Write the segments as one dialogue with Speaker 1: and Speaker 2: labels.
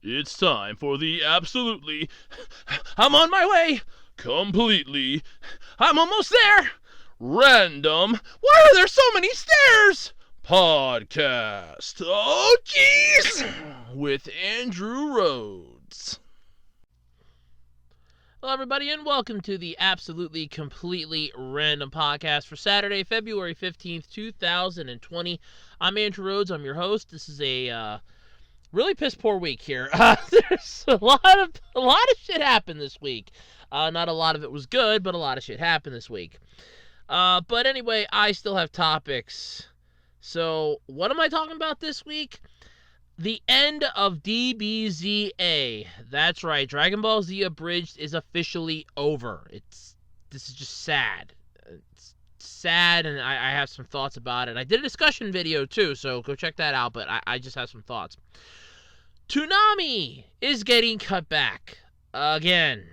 Speaker 1: It's time for the absolutely, I'm on my way, completely, I'm almost there, random, why are there so many stairs? Podcast. Oh, jeez! With Andrew Rhodes.
Speaker 2: Hello, everybody, and welcome to the absolutely, completely random podcast for Saturday, February 15th, 2020. I'm Andrew Rhodes. I'm your host. This is a really piss poor week here. There's a lot of shit happened this week. Not a lot of it was good, but a lot of shit happened this week. But anyway, I still have topics. So, what am I talking about this week? The end of DBZA. That's right, Dragon Ball Z Abridged is officially over. This is just sad. It's sad, and I have some thoughts about it. I did a discussion video too, so go check that out, but I just have some thoughts. Toonami is getting cut back again.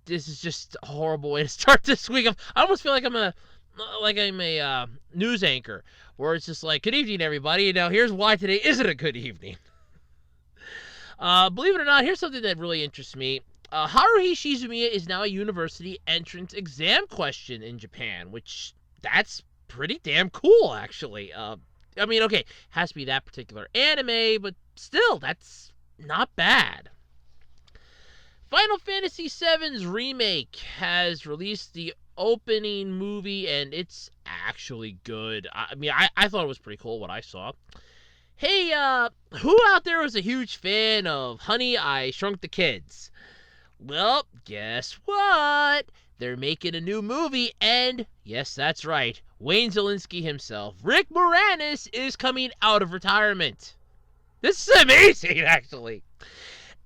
Speaker 2: This is just a horrible way to start this week. I almost feel like I'm a news anchor, where it's just like, good evening, everybody. Now, here's why today isn't a good evening. Believe it or not, here's something that really interests me. Haruhi Suzumiya is now a university entrance exam question in Japan, which, that's pretty damn cool, actually. I mean, okay, has to be that particular anime, but still, that's not bad. Final Fantasy VII's Remake has released the opening movie, and it's actually good. I mean, I thought it was pretty cool what I saw. Hey, who out there was a huge fan of Honey, I Shrunk the Kids? Well, guess what? They're making a new movie, and yes, that's right, Wayne Szalinski himself, Rick Moranis, is coming out of retirement. This is amazing, actually.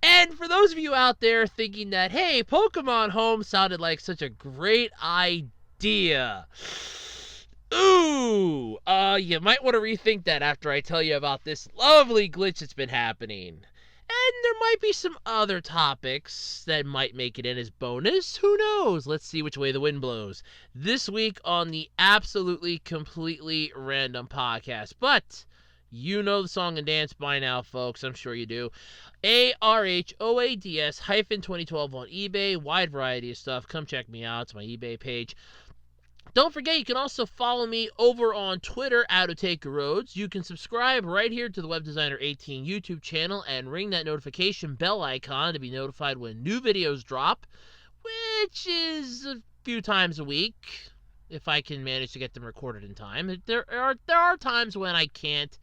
Speaker 2: And for those of you out there thinking that, hey, Pokemon Home sounded like such a great idea, ooh, you might want to rethink that after I tell you about this lovely glitch that's been happening. And there might be some other topics that might make it in as bonus. Who knows? Let's see which way the wind blows. This week on the absolutely, completely random podcast. But you know the song and dance by now, folks. I'm sure you do. ARHOADS hyphen 2012 on eBay. Wide variety of stuff. Come check me out. It's my eBay page. Don't forget, you can also follow me over on Twitter, @OtakuRhodes. You can subscribe right here to the Web Designer 18 YouTube channel and ring that notification bell icon to be notified when new videos drop, which is a few times a week, if I can manage to get them recorded in time. There are times when I can't,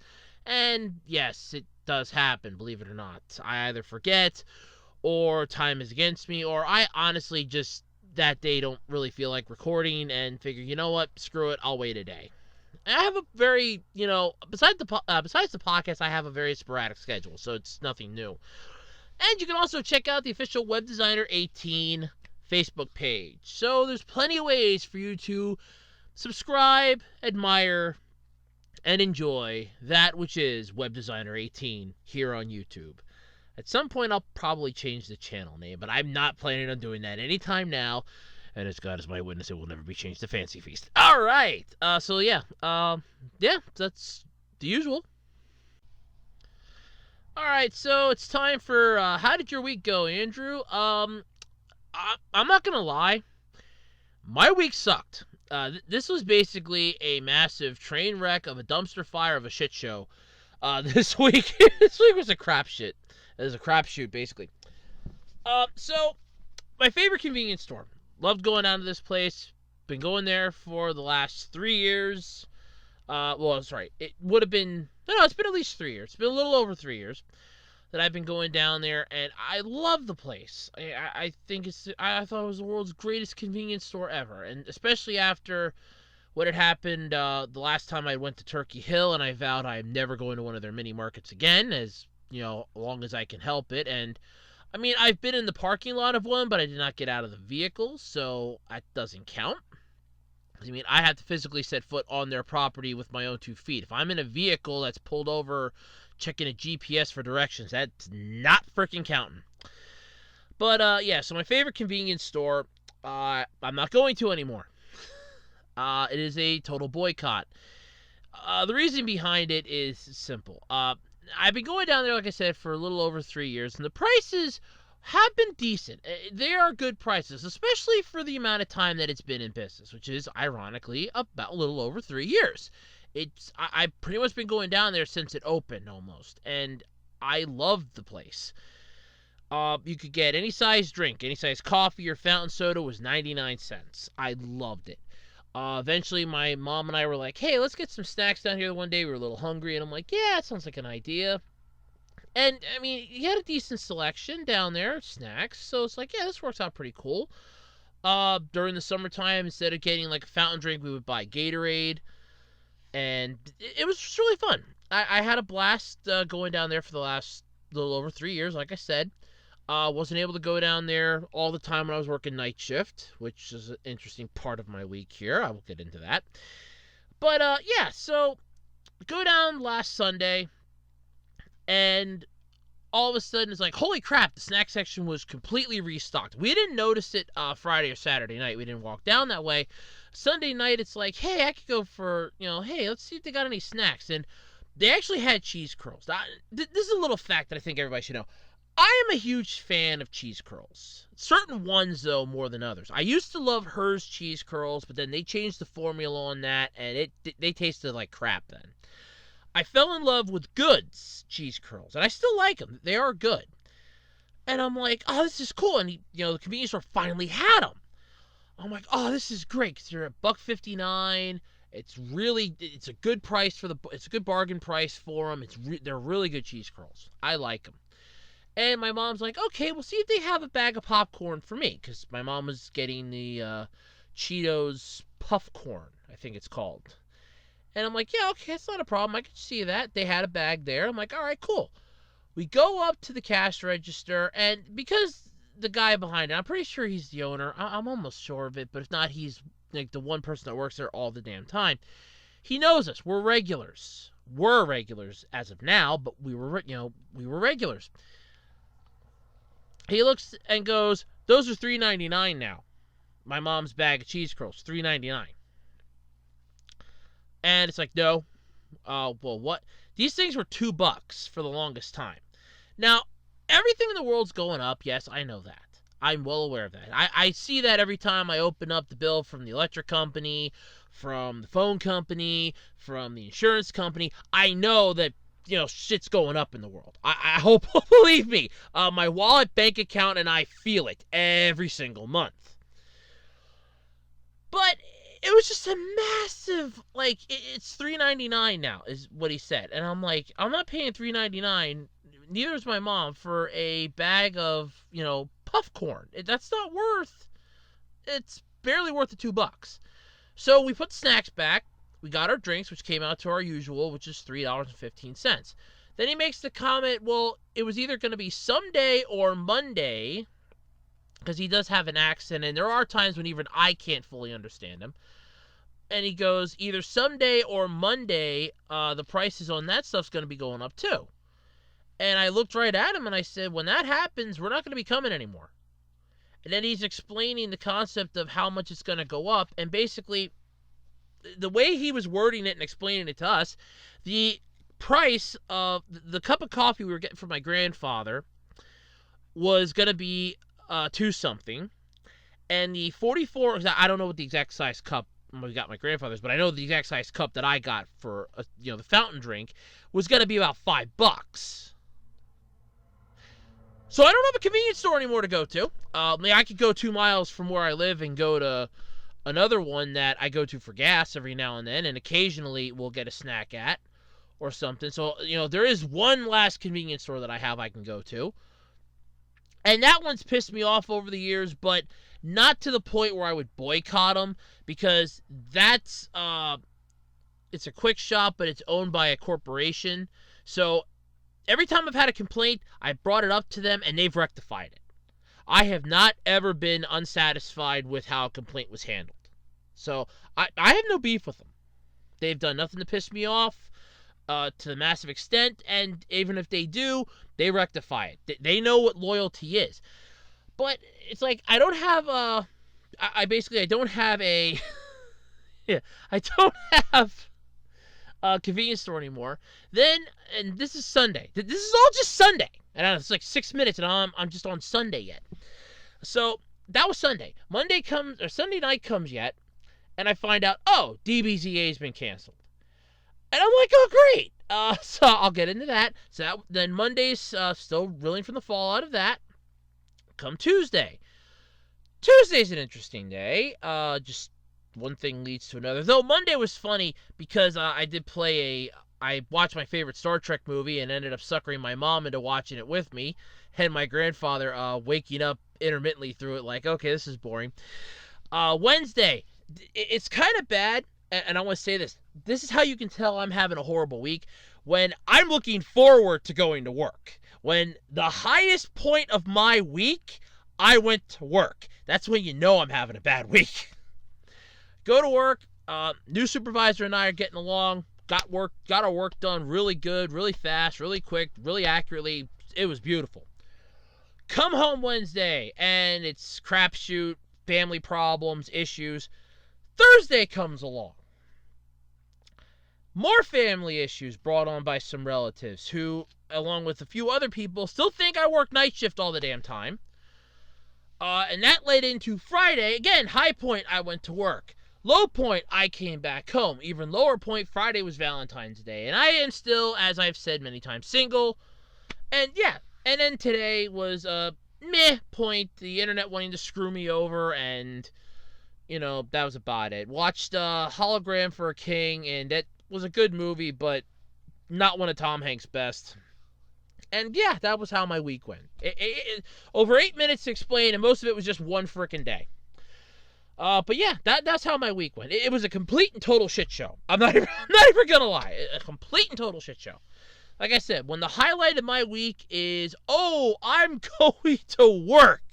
Speaker 2: and yes, it does happen, believe it or not. I either forget, or time is against me, or I honestly just that day don't really feel like recording and figure, you know what, screw it, I'll wait a day. And I have a very, besides the podcast, I have a very sporadic schedule, so it's nothing new. And you can also check out the official Web Designer 18 Facebook page. So there's plenty of ways for you to subscribe, admire, and enjoy that which is Web Designer 18 here on YouTube. At some point, I'll probably change the channel name, but I'm not planning on doing that anytime now. And as God is my witness, it will never be changed to Fancy Feast. All right. That's the usual. All right, so it's time for how did your week go, Andrew? I'm not gonna lie, my week sucked. This was basically a massive train wreck of a dumpster fire of a shit show. This week was a crapshoot. It was a crapshoot, basically. So my favorite convenience store. Loved going down to this place. Been going there for the last 3 years. It would have been, it's been at least 3 years. It's been a little over 3 years that I've been going down there, and I love the place. I thought it was the world's greatest convenience store ever, and especially after what had happened the last time I went to Turkey Hill, and I vowed I am never going to one of their mini markets again, as long as I can help it. And I mean, I've been in the parking lot of one, but I did not get out of the vehicle, so that doesn't count. I mean, I have to physically set foot on their property with my own 2 feet. If I'm in a vehicle that's pulled over checking a GPS for directions, that's not freaking counting. But, so my favorite convenience store, I'm not going to anymore. It is a total boycott. The reason behind it is simple. I've been going down there, like I said, for a little over 3 years, and the prices have been decent. They are good prices, especially for the amount of time that it's been in business, which is, ironically, about a little over 3 years. I've pretty much been going down there since it opened, almost, and I loved the place. You could get any size drink, any size coffee or fountain soda was 99 cents. I loved it. Eventually, my mom and I were like, hey, let's get some snacks down here one day. We were a little hungry, and I'm like, yeah, it sounds like an idea. And, I mean, you had a decent selection down there, snacks, so it's like, yeah, this works out pretty cool. During the summertime, instead of getting, like, a fountain drink, we would buy Gatorade, and it was just really fun. I had a blast going down there for the last little over 3 years, like I said. Wasn't able to go down there all the time when I was working night shift, which is an interesting part of my week here. I will get into that. But, yeah, so go down last Sunday, and all of a sudden it's like, holy crap, the snack section was completely restocked. We didn't notice it Friday or Saturday night. We didn't walk down that way. Sunday night, it's like, hey, I could go for, hey, let's see if they got any snacks. And they actually had cheese curls. This is a little fact that I think everybody should know. I am a huge fan of cheese curls. Certain ones, though, more than others. I used to love Hers cheese curls, but then they changed the formula on that, and they tasted like crap then. I fell in love with Good's cheese curls, and I still like them. They are good. And I'm like, oh, this is cool. And, the convenience store finally had them. I'm like, oh, this is great, because they're at $1.59. It's a good price it's a good bargain price for them. They're really good cheese curls. I like them. And my mom's like, okay, we'll see if they have a bag of popcorn for me. Because my mom was getting the Cheetos Puff Corn, I think it's called. And I'm like, yeah, okay, that's not a problem. I can see that. They had a bag there. I'm like, all right, cool. We go up to the cash register. And because the guy behind it, I'm pretty sure he's the owner. I'm almost sure of it. But if not, he's like the one person that works there all the damn time. He knows us. We're regulars. We're regulars as of now. But we were regulars. He looks and goes, those are $3.99 now. My mom's bag of cheese curls, $3.99. And it's like, no. Well, what? These things were $2 for the longest time. Now, everything in the world's going up. Yes, I know that. I'm well aware of that. I see that every time I open up the bill from the electric company, from the phone company, from the insurance company. I know that shit's going up in the world. I hope, believe me, my wallet, bank account, and I feel it every single month. But it was just a massive, it's $3.99 now, is what he said. And I'm like, I'm not paying $3.99, neither is my mom, for a bag of, puff corn. That's not it's barely worth the $2. So we put the snacks back. We got our drinks, which came out to our usual, which is $3.15. Then he makes the comment, well, it was either going to be someday or Monday, because he does have an accent, and there are times when even I can't fully understand him. And he goes, either someday or Monday, the prices on that stuff's going to be going up too. And I looked right at him and I said, when that happens, we're not going to be coming anymore. And then he's explaining the concept of how much it's going to go up, and basically, the way he was wording it and explaining it to us, the price of the cup of coffee we were getting from my grandfather was going to be $2 something. And the 44, I don't know what the exact size cup we got my grandfather's, but I know the exact size cup that I got for the fountain drink was going to be about $5. So I don't have a convenience store anymore to go to. I could go 2 miles from where I live and go to another one that I go to for gas every now and then, and occasionally we'll get a snack at or something. So, there is one last convenience store that I can go to. And that one's pissed me off over the years, but not to the point where I would boycott them, because that's, it's a quick shop, but it's owned by a corporation. So every time I've had a complaint, I brought it up to them, and they've rectified it. I have not ever been unsatisfied with how a complaint was handled. So I have no beef with them. They've done nothing to piss me off to the massive extent, and even if they do, they rectify it. They know what loyalty is. But it's like, I don't have a... I don't have a... yeah, I don't have convenience store anymore. Then, and this is Sunday. This is all just Sunday. And it's like 6 minutes, and I'm just on Sunday yet. So that was Sunday. Sunday night comes yet, and I find out, oh, DBZA has been canceled. And I'm like, oh, great. So I'll get into that. Then Monday's still reeling from the fallout of that. Come Tuesday. Tuesday's an interesting day. Just one thing leads to another. Though Monday was funny because I watched my favorite Star Trek movie and ended up suckering my mom into watching it with me. And my grandfather waking up intermittently through it like, okay, this is boring. Wednesday, it's kind of bad. And I want to say this. This is how you can tell I'm having a horrible week. When I'm looking forward to going to work. When the highest point of my week, I went to work. That's when you know I'm having a bad week. Go to work. New supervisor and I are getting along. Got our work done really good, really fast, really quick, really accurately. It was beautiful. Come home Wednesday, and it's crapshoot, family problems, issues. Thursday comes along. More family issues brought on by some relatives who, along with a few other people, still think I work night shift all the damn time. And that led into Friday. Again, high point, I went to work. Low point, I came back home. Even lower point, Friday was Valentine's Day. And I am still, as I've said many times, single. And yeah, and then today was a meh point. The internet wanting to screw me over, and, that was about it. Watched Hologram for a King, and that was a good movie, but not one of Tom Hanks' best. And yeah, that was how my week went. Over 8 minutes to explain, and most of it was just one frickin' day. But yeah, that's how my week went. It was a complete and total shit show. I'm not even gonna lie. A complete and total shit show. Like I said, when the highlight of my week is, oh, I'm going to work.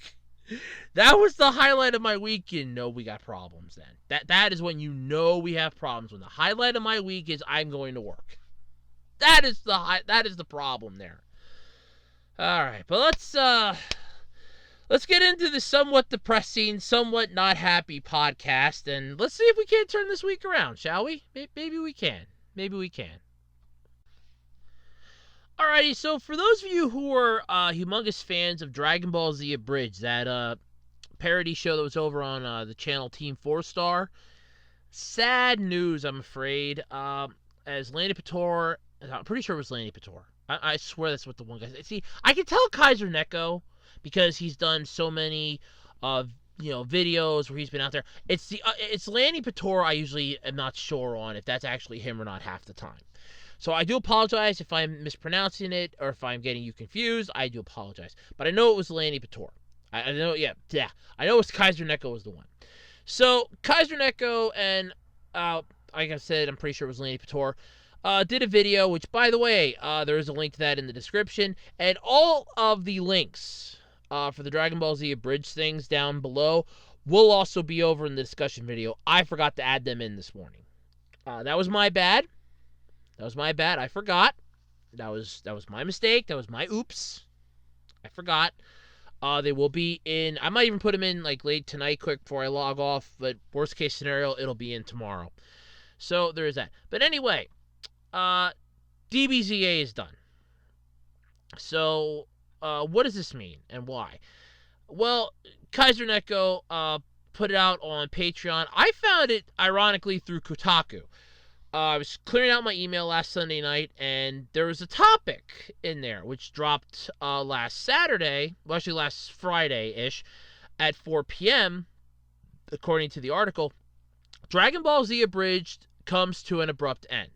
Speaker 2: That was the highlight of my week. You know we got problems then. That is when you know we have problems. When the highlight of my week is I'm going to work. That is the problem there. All right, but let's get into the somewhat depressing, somewhat not happy podcast, and let's see if we can't turn this week around, shall we? Maybe we can. Maybe we can. Alrighty, so for those of you who are humongous fans of Dragon Ball Z Abridged, that parody show that was over on the channel Team 4-Star, sad news, I'm afraid. As Lanny Pator, I'm pretty sure it was Lanny Pator. I swear that's what the one guy said. See, I can tell Kaiser Neko because he's done so many videos where he's been out there. It's Lanny Pator I usually am not sure on if that's actually him or not half the time. So I do apologize if I'm mispronouncing it or if I'm getting you confused. I do apologize. But I know it was Lanny Pator. I know, yeah. I know it was Kaiser Neko was the one. So Kaiser Neko and, like I said, I'm pretty sure it was Lanny Pator, did a video, which, by the way, there is a link to that in the description. And all of the links for the Dragon Ball Z Abridged things down below will also be over in the discussion video. I forgot to add them in this morning. That was my bad. I forgot. That was my mistake. That was my oops. I forgot. They will be in. I might even put them in like late tonight, quick before I log off. But worst case scenario, it'll be in tomorrow. So there is that. But anyway, DBZA is done. So what does this mean and why? Well, Kaiser Neko put it out on Patreon. I found it ironically through Kotaku. I was clearing out my email last Sunday night, and there was a topic in there, which dropped last Saturday, well, actually last Friday-ish, at 4 p.m., according to the article. Dragon Ball Z Abridged comes to an abrupt end.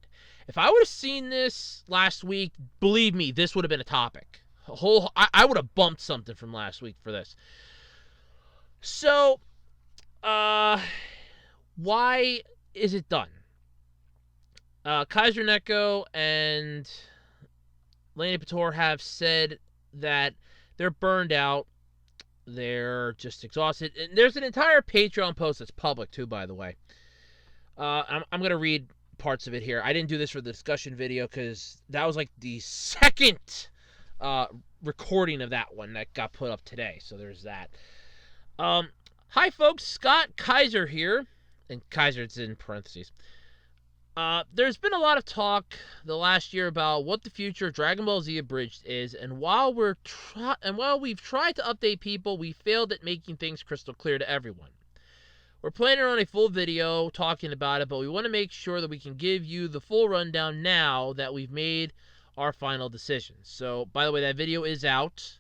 Speaker 2: If I would have seen this last week, believe me, this would have been a topic. I would have bumped something from last week for this. So, why is it done? Kaiser Neko and Lanny Pator have said that they're burned out. They're just exhausted. And there's an entire Patreon post that's public, too, by the way. I'm going to read parts of it here. I didn't do this for the discussion video because that was like the second recording of that one that got put up today. So there's that. Hi, folks. Scott Kaiser here. And Kaiser, it's in parentheses. There's been a lot of talk the last year about what the future of Dragon Ball Z Abridged is, and while we've tried to update people, we failed at making things crystal clear to everyone. We're planning on a full video talking about it, but we want to make sure that we can give you the full rundown now that we've made our final decisions. So, by the way, that video is out.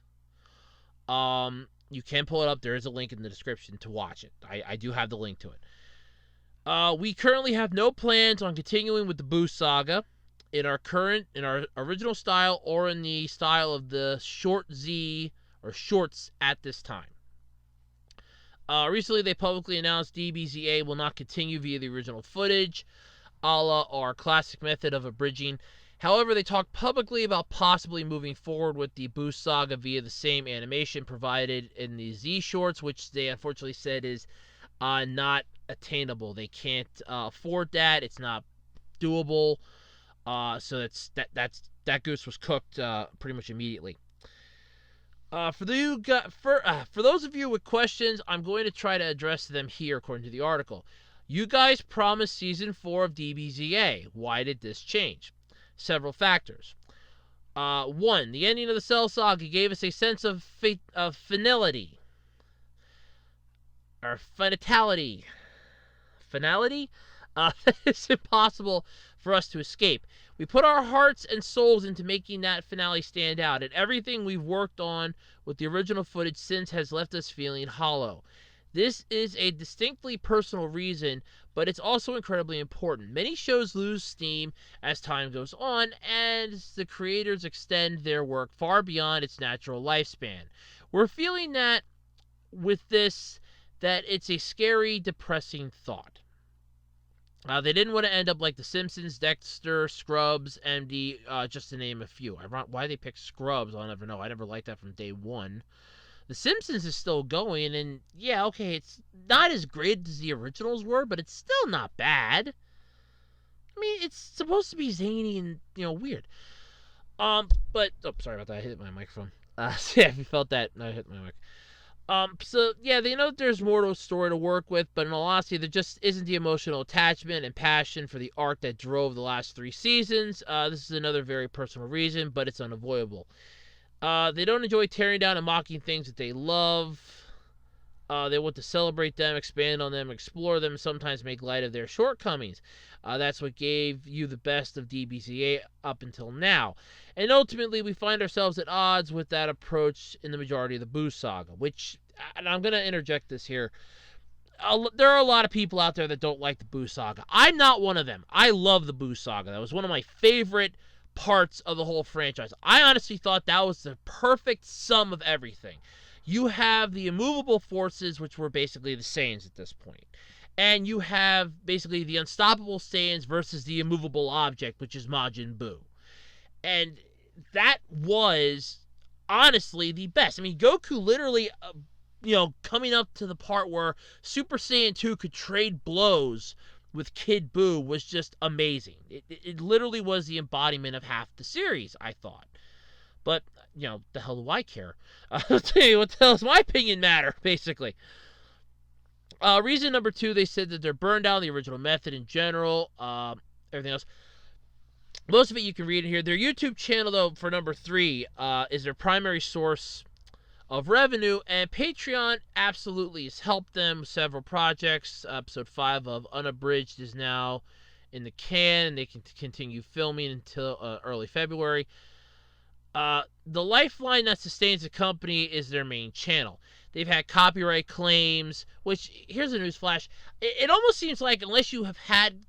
Speaker 2: You can pull it up. There is a link in the description to watch it. I do have the link to it. We currently have no plans on continuing with the Boo saga in our original style or in the style of the Short Z or shorts at this time. Recently, they publicly announced DBZA will not continue via the original footage, a la our classic method of abridging. However, they talked publicly about possibly moving forward with the Boo saga via the same animation provided in the Z shorts, which they unfortunately said is not attainable. They can't afford that. It's not doable. So that goose was cooked pretty much immediately. For those of you with questions, I'm going to try to address them here according to the article. You guys promised Season 4 of DBZA. Why did this change? Several factors. 1. The ending of the Cell Saga gave us a sense of finality. Or finality. Finality? It's impossible for us to escape. We put our hearts and souls into making that finale stand out, and everything we've worked on with the original footage since has left us feeling hollow. This is a distinctly personal reason, but it's also incredibly important. Many shows lose steam as time goes on, and the creators extend their work far beyond its natural lifespan. We're feeling that with this, that it's a scary, depressing thought. They didn't want to end up like The Simpsons, Dexter, Scrubs, MD, just to name a few. Why they picked Scrubs, I'll never know. I never liked that from day one. The Simpsons is still going, and yeah, okay, it's not as great as the originals were, but it's still not bad. I mean, it's supposed to be zany and, weird. But, sorry about that, I hit my microphone. So yeah, if you felt that, I hit my mic. So yeah, they know that there's more to a story to work with, but in all honesty, there just isn't the emotional attachment and passion for the arc that drove the last 3 seasons. This is another very personal reason, but it's unavoidable. They don't enjoy tearing down and mocking things that they love. They want to celebrate them, expand on them, explore them, sometimes make light of their shortcomings. That's what gave you the best of DBZA up until now. And ultimately, we find ourselves at odds with that approach in the majority of the Boo saga, which, and I'm going to interject this here, there are a lot of people out there that don't like the Boo saga. I'm not one of them. I love the Boo saga. That was one of my favorite parts of the whole franchise. I honestly thought that was the perfect sum of everything. You have the immovable forces, which were basically the Saiyans at this point. And you have basically the unstoppable Saiyans versus the immovable object, which is Majin Buu. And that was honestly the best. I mean, Goku literally, coming up to the part where Super Saiyan 2 could trade blows with Kid Buu was just amazing. It literally was the embodiment of half the series, I thought. But, the hell do I care? I'll tell you, what the hell does my opinion matter, basically? Reason number 2, they said that they're burned out on the original method in general. Everything else. Most of it you can read in here. Their YouTube channel, though, for number 3, is their primary source of revenue, and Patreon absolutely has helped them with several projects. Episode 5 of Unabridged is now in the can, and they can continue filming until early February. The lifeline that sustains the company is their main channel. They've had copyright claims, which, here's a newsflash, it almost seems like unless you have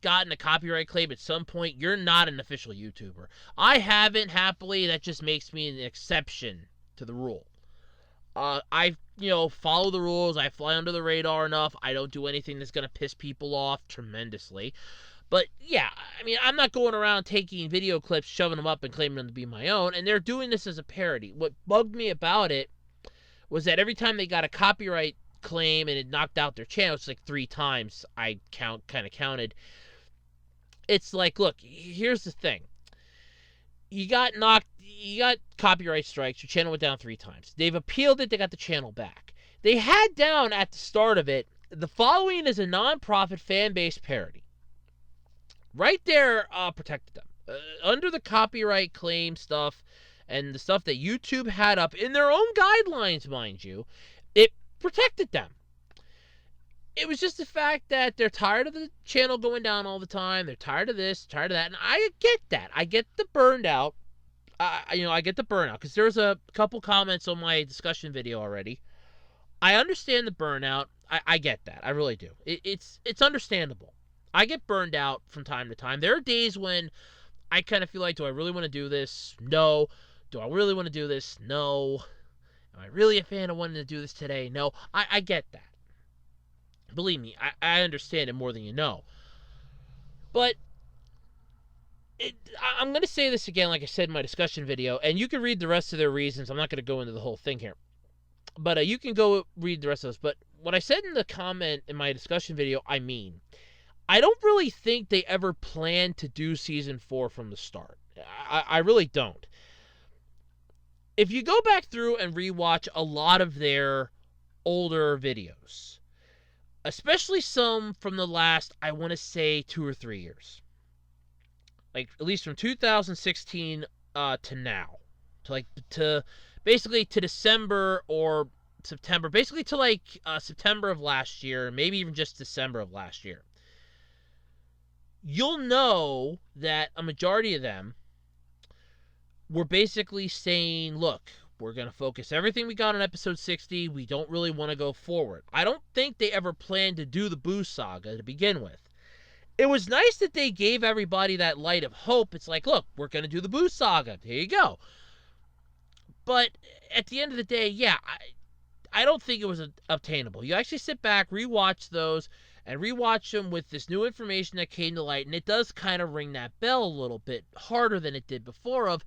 Speaker 2: gotten a copyright claim at some point, you're not an official YouTuber. I haven't, happily. That just makes me an exception to the rule. I follow the rules. I fly under the radar enough. I don't do anything that's going to piss people off tremendously. But, yeah, I mean, I'm not going around taking video clips, shoving them up, and claiming them to be my own, and they're doing this as a parody. What bugged me about it was that every time they got a copyright claim and it knocked out their channel, it's like 3 times I counted. It's like, look, here's the thing. You got copyright strikes, your channel went down 3 times. They've appealed it, they got the channel back. They had down at the start of it, the following is a non-profit fan-based parody. Right there protected them. Under the copyright claim stuff and the stuff that YouTube had up in their own guidelines, mind you, it protected them. It was just the fact that they're tired of the channel going down all the time. They're tired of this, tired of that, and I get that. I get the burned out. I get the burnout because there's a couple comments on my discussion video already. I understand the burnout. I get that. I really do. It's understandable. I get burned out from time to time. There are days when I kind of feel like, do I really want to do this? No. Do I really want to do this? No. Am I really a fan of wanting to do this today? No. I get that. Believe me, I understand it more than you know. But I'm going to say this again, like I said in my discussion video, and you can read the rest of their reasons. I'm not going to go into the whole thing here. But you can go read the rest of those. But what I said in the comment in my discussion video, I mean. I don't really think they ever planned to do Season 4 from the start. I really don't. If you go back through and rewatch a lot of their older videos, especially some from the last, I want to say, 2 or 3 years. Like, at least from 2016 to now. To basically to December or September. Basically to, like, September of last year. Maybe even just December of last year. You'll know that a majority of them were basically saying, look, we're going to focus everything we got on episode 60. We don't really want to go forward. I don't think they ever planned to do the Boo Saga to begin with. It was nice that they gave everybody that light of hope. It's like, look, we're going to do the Boo Saga. Here you go. But at the end of the day, yeah, I don't think it was obtainable. You actually sit back, rewatch those, and rewatch them with this new information that came to light, and it does kind of ring that bell a little bit harder than it did before of,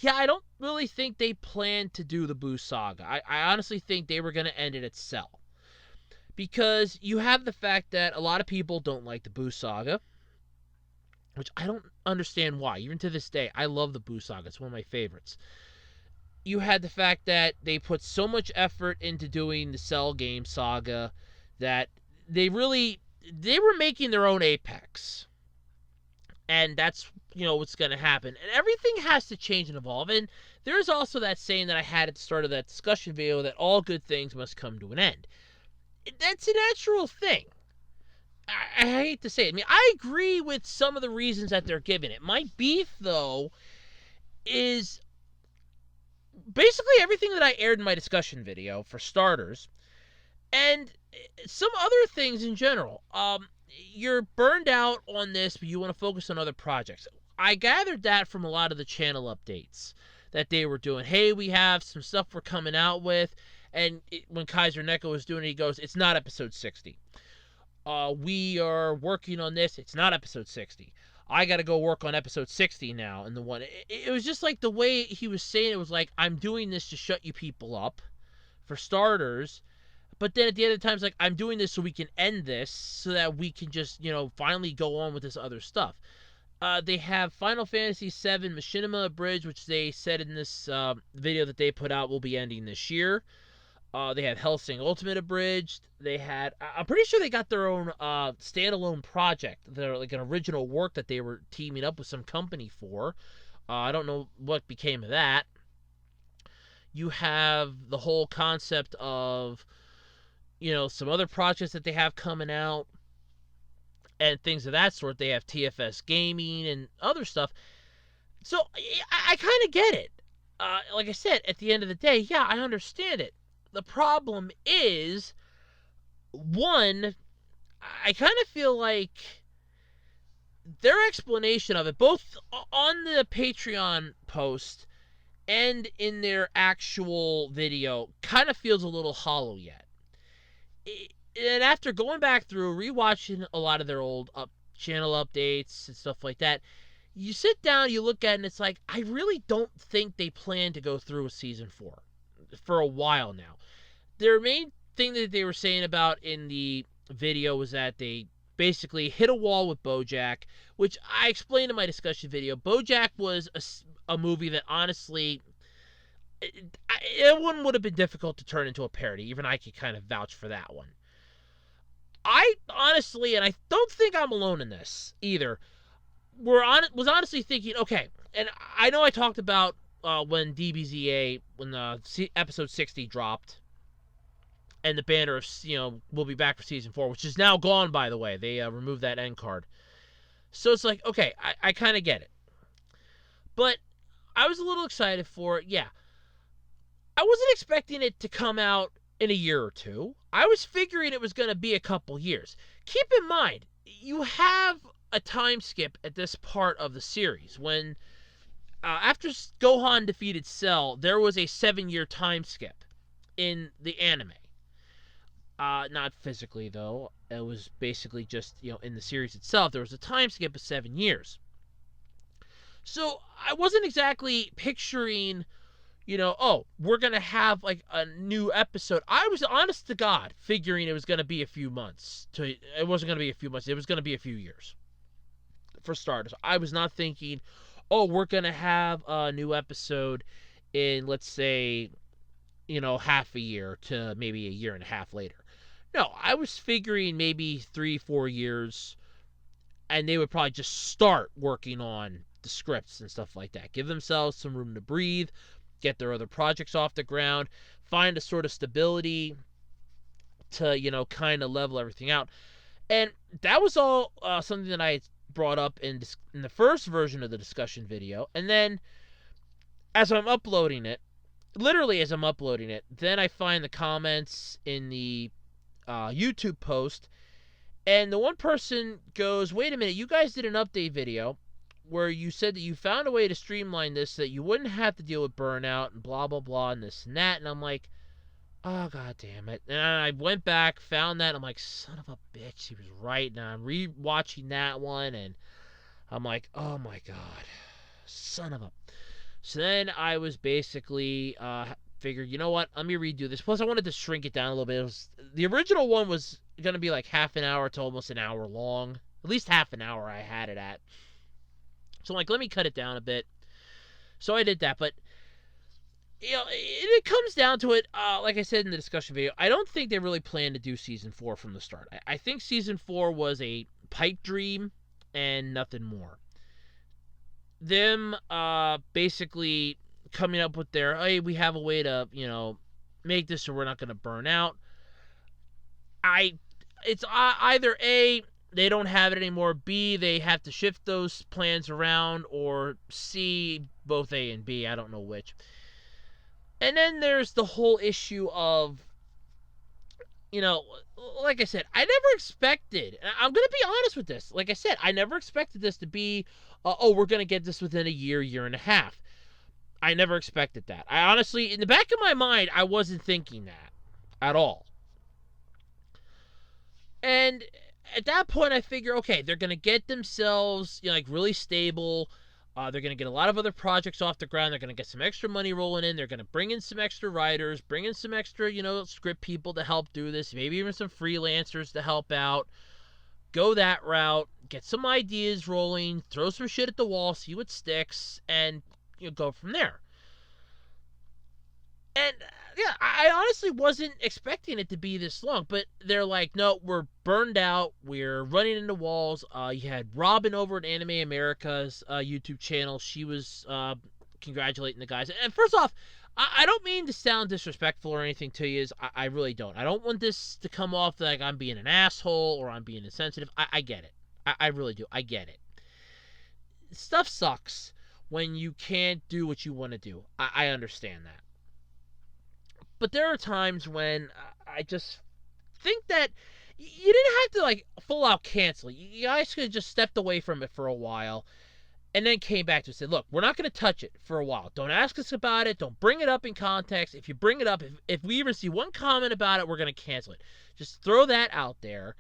Speaker 2: yeah, I don't really think they planned to do the Boo Saga. I honestly think they were going to end it at Cell. Because you have the fact that a lot of people don't like the Boo Saga, which I don't understand why. Even to this day, I love the Boo Saga. It's one of my favorites. You had the fact that they put so much effort into doing the Cell game saga that they were making their own Apex. And that's, what's going to happen. And everything has to change and evolve. And there's also that saying that I had at the start of that discussion video that all good things must come to an end. That's a natural thing. I hate to say it. I mean, I agree with some of the reasons that they're giving it. My beef, though, is basically everything that I aired in my discussion video, for starters, and some other things in general. You're burned out on this, but you want to focus on other projects. I gathered that from a lot of the channel updates that they were doing. Hey, we have some stuff we're coming out with. And when Kaiser Neko was doing it, he goes, it's not episode 60. We are working on this. It's not episode 60. I got to go work on episode 60 now. And the one, it was just like the way he was saying it was like, I'm doing this to shut you people up, for starters. But then at the end of the time, it's like, I'm doing this so we can end this, so that we can just, finally go on with this other stuff. They have Final Fantasy VII Machinima Abridged, which they said in this video that they put out will be ending this year. They had Hellsing Ultimate Abridged. They had, I'm pretty sure they got their own standalone project. They're like an original work that they were teaming up with some company for. I don't know what became of that. You have the whole concept of, some other projects that they have coming out and things of that sort. They have TFS Gaming and other stuff. So I kind of get it. Like I said, at the end of the day, yeah, I understand it. The problem is, one, I kind of feel like their explanation of it, both on the Patreon post and in their actual video, kind of feels a little hollow yet. And after going back through, rewatching a lot of their old channel updates and stuff like that, you sit down, you look at it, and it's like, I really don't think they plan to go through with Season 4 for a while now. Their main thing that they were saying about in the video was that they basically hit a wall with BoJack, which I explained in my discussion video. BoJack was a movie that honestly, it one would have been difficult to turn into a parody. Even I could kind of vouch for that one. I honestly, and I don't think I'm alone in this either, was honestly thinking, okay, and I know I talked about when DBZA, when the episode 60 dropped, and the banner of, we'll be back for season 4, which is now gone, by the way. They removed that end card. So it's like, okay, I kind of get it. But I was a little excited for it, yeah. I wasn't expecting it to come out in a year or two. I was figuring it was going to be a couple years. Keep in mind, you have a time skip at this part of the series. When, after Gohan defeated Cell, there was a 7-year time skip in the anime. Not physically, though. It was basically just, in the series itself, there was a time skip of 7 years. So I wasn't exactly picturing, oh, we're going to have like a new episode. I was, honest to God, figuring it was going to be a few months. It wasn't going to be a few months. It was going to be a few years. For starters, I was not thinking, oh, we're going to have a new episode in, let's say, half a year to maybe a year and a half later. No, I was figuring maybe 3-4 years, and they would probably just start working on the scripts and stuff like that. Give themselves some room to breathe, get their other projects off the ground, find a sort of stability to, kind of level everything out. And that was all something that I brought up in the first version of the discussion video. And then as I'm uploading it, literally as I'm uploading it, then I find the comments in the YouTube post, and the one person goes, wait a minute, you guys did an update video where you said that you found a way to streamline this so that you wouldn't have to deal with burnout and blah, blah, blah, and this and that. And I'm like, oh, God damn it. And I went back, found that. I'm like, son of a bitch, he was right. Now I'm re-watching that one, and I'm like, oh, my God, son of a... So then I was basically figured, you know what, let me redo this. Plus, I wanted to shrink it down a little bit. The original one was going to be like half an hour to almost an hour long. At least half an hour I had it at. So I'm like, let me cut it down a bit. So I did that. But, it comes down to it, like I said in the discussion video, I don't think they really planned to do Season 4 from the start. I think Season 4 was a pipe dream and nothing more. Them basically coming up with their, hey, we have a way to, make this so we're not going to burn out. It's either A, they don't have it anymore, B, they have to shift those plans around, or C, both A and B, I don't know which. And then there's the whole issue of, like I said, I never expected, and I'm going to be honest with this, like I said, I never expected this to be, we're going to get this within a year and a half. I never expected that. I honestly, in the back of my mind, I wasn't thinking that at all. And at that point, I figure, okay, they're going to get themselves, really stable. They're going to get a lot of other projects off the ground. They're going to get some extra money rolling in. They're going to bring in some extra writers, bring in some extra, script people to help do this. Maybe even some freelancers to help out. Go that route. Get some ideas rolling. Throw some shit at the wall. See what sticks. And go from there. And yeah, I honestly wasn't expecting it to be this long, but they're like, no, we're burned out. We're running into walls. You had Robin over at Anime America's YouTube channel. She was congratulating the guys. And first off, I don't mean to sound disrespectful or anything to you. I really don't. I don't want this to come off like I'm being an asshole or I'm being insensitive. I get it. I really do. I get it. Stuff sucks when you can't do what you want to do. I understand that. But there are times when I just think that you didn't have to, like, full out cancel. You guys could have just stepped away from it for a while and then came back to it and said, look, we're not going to touch it for a while. Don't ask us about it. Don't bring it up in context. If you bring it up, if we even see one comment about it, we're going to cancel it. Just throw that out there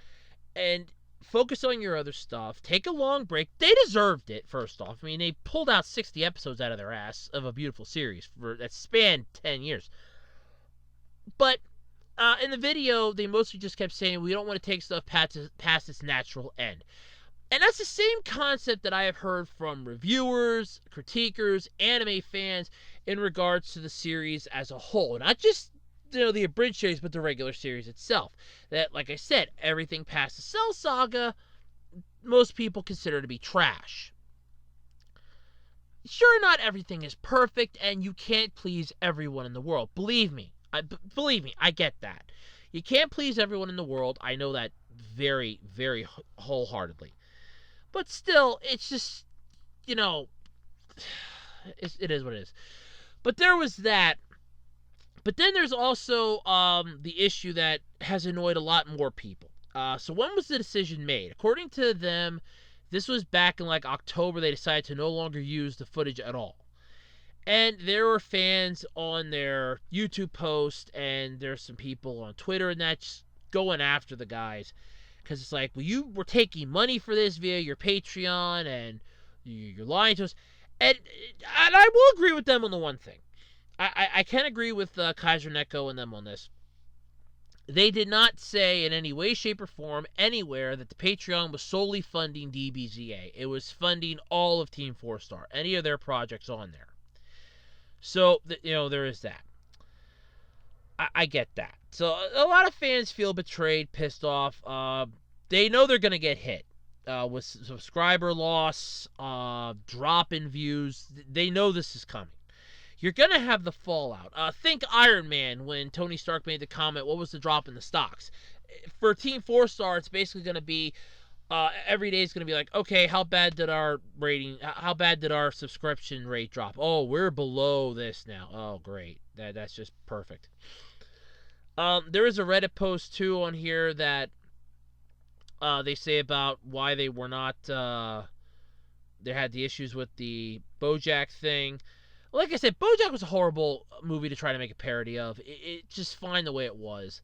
Speaker 2: and focus on your other stuff. Take a long break. They deserved it, first off. I mean, they pulled out 60 episodes out of their ass of a beautiful series that spanned 10 years. But in the video, they mostly just kept saying, we don't want to take stuff past its natural end. And that's the same concept that I have heard from reviewers, critiquers, anime fans in regards to the series as a whole. Not just, the abridged series, but the regular series itself. That, like I said, everything past the Cell Saga, most people consider to be trash. sure, not everything is perfect, and you can't please everyone in the world. Believe me, I get that. You can't please everyone in the world. I know that very, very wholeheartedly. But still, it's just, you know, it is what it is. But there was that. But then there's also the issue that has annoyed a lot more people. So when was the decision made? According to them, this was back in like October. They decided to no longer use the footage at all. And there were fans on their YouTube post, and there's some people on Twitter and that just going after the guys. Because it's like, well, you were taking money for this via your Patreon, and you're lying to us. And I will agree with them on the one thing. I can agree with Kaiser Neko and them on this. They did not say in any way, shape, or form anywhere that the Patreon was solely funding DBZA. It was funding all of Team 4-Star, any of their projects on there. So, there is that. I get that. So, a lot of fans feel betrayed, pissed off. They know they're going to get hit with subscriber loss, drop in views. They know this is coming. You're going to have the fallout. Think Iron Man when Tony Stark made the comment, what was the drop in the stocks? For Team 4-Star, it's basically going to be, every day is going to be like, okay, how bad did our subscription rate drop? Oh, we're below this now. Oh, great. That's just perfect. There is a Reddit post, too, on here that they say about why they were not, they had the issues with the BoJack thing. Like I said, BoJack was a horrible movie to try to make a parody of. It just fine the way it was.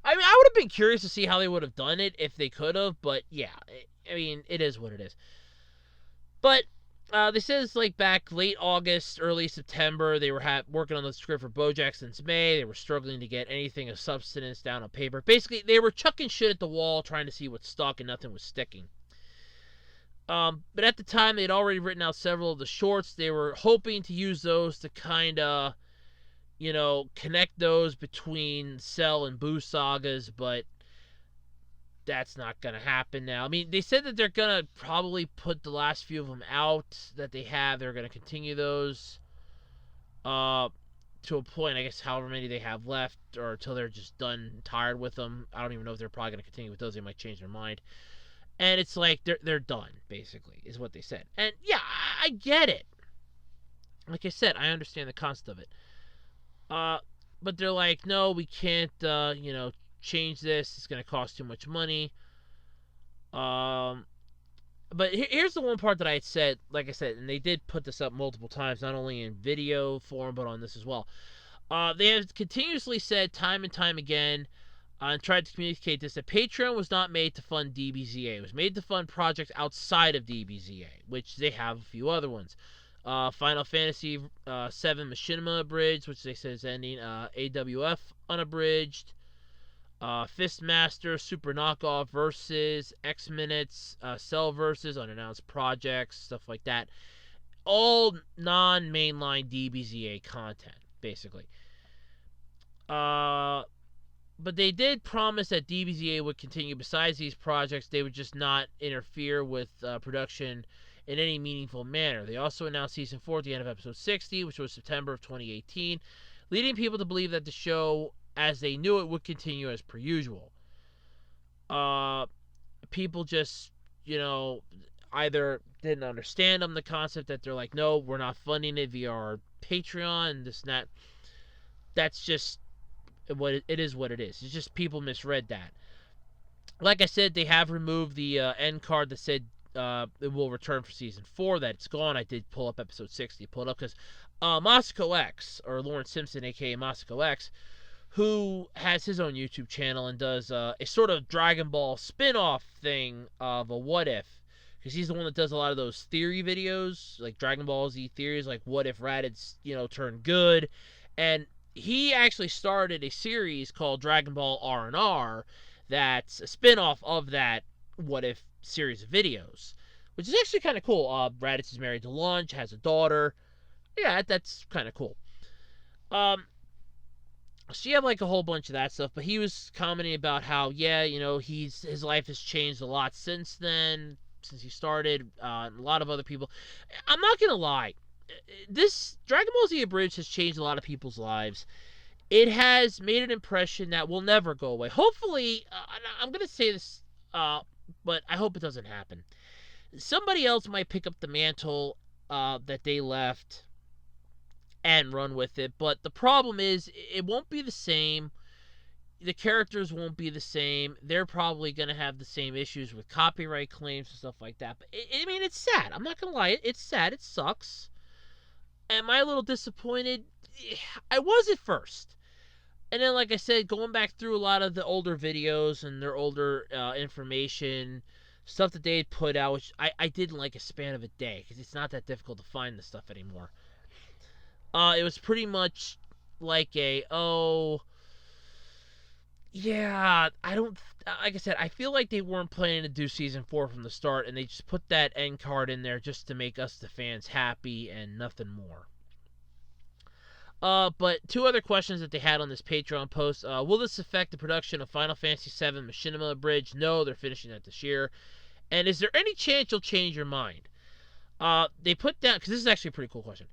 Speaker 2: I mean, I would have been curious to see how they would have done it if they could have, but yeah, I mean, it is what it is. But they said it's like back late August, early September, they were working on the script for BoJack since May. They were struggling to get anything of substance down on paper. Basically, they were chucking shit at the wall trying to see what stuck, and nothing was sticking. But at the time, they'd already written out several of the shorts. They were hoping to use those to kind of, connect those between Cell and Boo sagas, but that's not going to happen now. I mean, they said that they're going to probably put the last few of them out that they have. They're going to continue those to a point, I guess, however many they have left, or until they're just done and tired with them. I don't even know if they're probably going to continue with those. They might change their mind. And it's like, they're done, basically, is what they said. And, yeah, I get it. Like I said, I understand the concept of it. But they're like, no, we can't, change this. It's going to cost too much money. But here's the one part that I had said, like I said, and they did put this up multiple times, not only in video form, but on this as well. They have continuously said time and time again, and tried to communicate this, that Patreon was not made to fund DBZA. It was made to fund projects outside of DBZA, which they have a few other ones. Final Fantasy VII Machinima Abridged, which they say is ending. AWF Unabridged. Fistmaster, Super Knockoff Versus, X Minutes, Cell Versus, Unannounced Projects, stuff like that. All non-mainline DBZA content, basically. But they did promise that DBZA would continue. Besides these projects, they would just not interfere with production in any meaningful manner. They also announced Season 4 at the end of Episode 60, which was September of 2018, leading people to believe that the show, as they knew it, would continue as per usual. People just, either didn't understand the concept that they're like, no, we're not funding it via our Patreon, and this and that. That's just what it is. What it is. It's just people misread that. Like I said, they have removed the end card that said it will return for Season 4. That's gone. I did pull up Episode 60. Pull it up because Masako X, or Lawrence Simpson, a.k.a. Masako X, who has his own YouTube channel and does a sort of Dragon Ball spin-off thing of a what if. Because he's the one that does a lot of those theory videos, like Dragon Ball Z theories, like what if Raditz, turned good. And he actually started a series called Dragon Ball R&R that's a spin-off of that what if series of videos, which is actually kind of cool. Raditz is married to Lunch, has a daughter. Yeah, that's kind of cool. So you have like a whole bunch of that stuff, but he was commenting about how, his life has changed a lot since then, since he started, and a lot of other people. I'm not going to lie. this Dragon Ball Z Abridged has changed a lot of people's lives. It has made an impression that will never go away. Hopefully, I'm going to say this, but I hope it doesn't happen. Somebody else might pick up the mantle that they left and run with it, but the problem is it won't be the same. The characters won't be the same. They're probably going to have the same issues with copyright claims and stuff like that. But I mean, it's sad. I'm not going to lie. It's sad. It sucks. Am I a little disappointed? I was at first. And then, like I said, going back through a lot of the older videos and their older information, stuff that they had put out, which I did in like a span of a day, because it's not that difficult to find this stuff anymore. It was pretty much like yeah, like I said, I feel like they weren't planning to do season 4 from the start, and they just put that end card in there just to make us, the fans, happy and nothing more. But two other questions that they had on this Patreon post. Will this affect the production of Final Fantasy VII Machinima Abridged? No, they're finishing that this year. And is there any chance you'll change your mind? They put down, because this is actually a pretty cool question.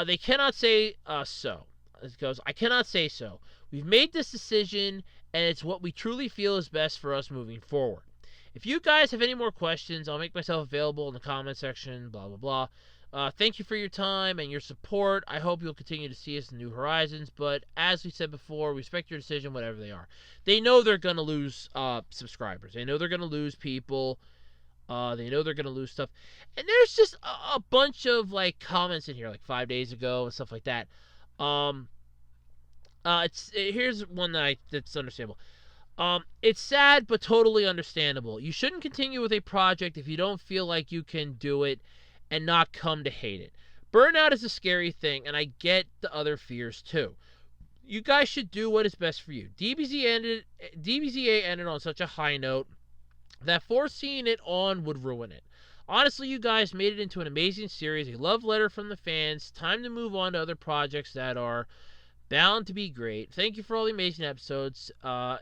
Speaker 2: They cannot say so. It goes, I cannot say so. We've made this decision, and it's what we truly feel is best for us moving forward. If you guys have any more questions, I'll make myself available in the comment section, blah, blah, blah. Thank you for your time and your support. I hope you'll continue to see us in New Horizons, but as we said before, respect your decision, whatever they are. They know they're going to lose subscribers. They know they're going to lose people. They know they're going to lose stuff. And there's just a bunch of like comments in here, like 5 days ago and stuff like that. Here's one that's understandable. It's sad, but totally understandable. You shouldn't continue with a project if you don't feel like you can do it and not come to hate it. Burnout is a scary thing, and I get the other fears too. You guys should do what is best for you. DBZA ended on such a high note that forcing it on would ruin it. Honestly, you guys made it into an amazing series, a love letter from the fans. Time to move on to other projects that are bound to be great. Thank you for all the amazing episodes.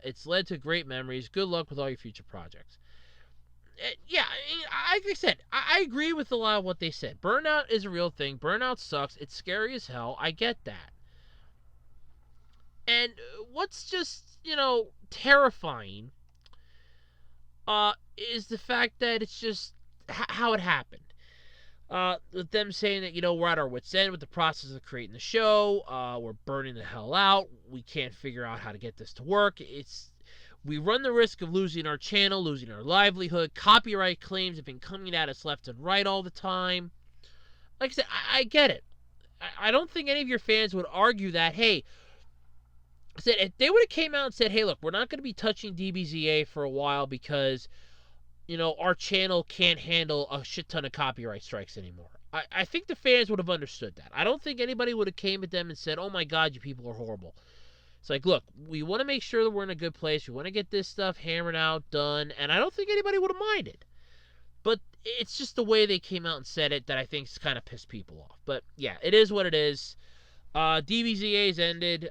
Speaker 2: It's led to great memories. Good luck with all your future projects. Yeah, like I said, I agree with a lot of what they said. Burnout is a real thing. Burnout sucks. It's scary as hell. I get that. And what's just, terrifying is the fact that it's just how it happened. With them saying that, we're at our wit's end with the process of creating the show. We're burning the hell out. We can't figure out how to get this to work. We run the risk of losing our channel, losing our livelihood. Copyright claims have been coming at us left and right all the time. Like I said, I get it. I don't think any of your fans would argue that, hey, if they would have came out and said, hey, look, we're not going to be touching DBZA for a while because, our channel can't handle a shit ton of copyright strikes anymore. I think the fans would have understood that. I don't think anybody would have came at them and said, oh my God, you people are horrible. It's like, look, we want to make sure that we're in a good place. We want to get this stuff hammered out, done, and I don't think anybody would have minded. But it's just the way they came out and said it that I think kind of pissed people off. But yeah, it is what it is. DBZA's ended.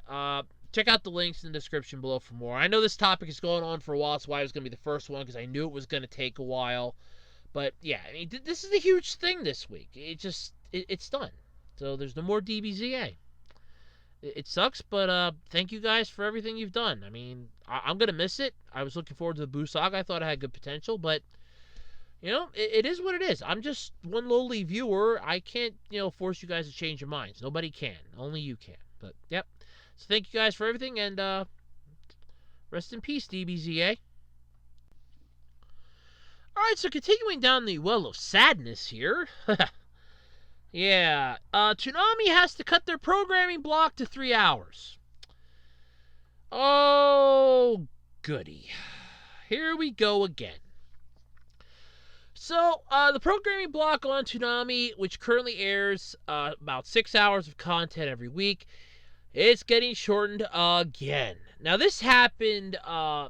Speaker 2: Check out the links in the description below for more. I know this topic is going on for a while. That's why it was going to be the first one, because I knew it was going to take a while. But yeah, I mean, this is a huge thing this week. It's done. So there's no more DBZA. It sucks, but thank you guys for everything you've done. I mean, I'm going to miss it. I was looking forward to the Boo Saga. I thought it had good potential, but, it is what it is. I'm just one lowly viewer. I can't, force you guys to change your minds. Nobody can. Only you can. But, yep. So thank you guys for everything, and rest in peace, DBZA. All right, so continuing down the well of sadness here. Yeah, Toonami has to cut their programming block to 3 hours. Oh, goody. Here we go again. So, the programming block on Toonami, which currently airs about 6 hours of content every week, it's getting shortened again. Now, this happened, oh,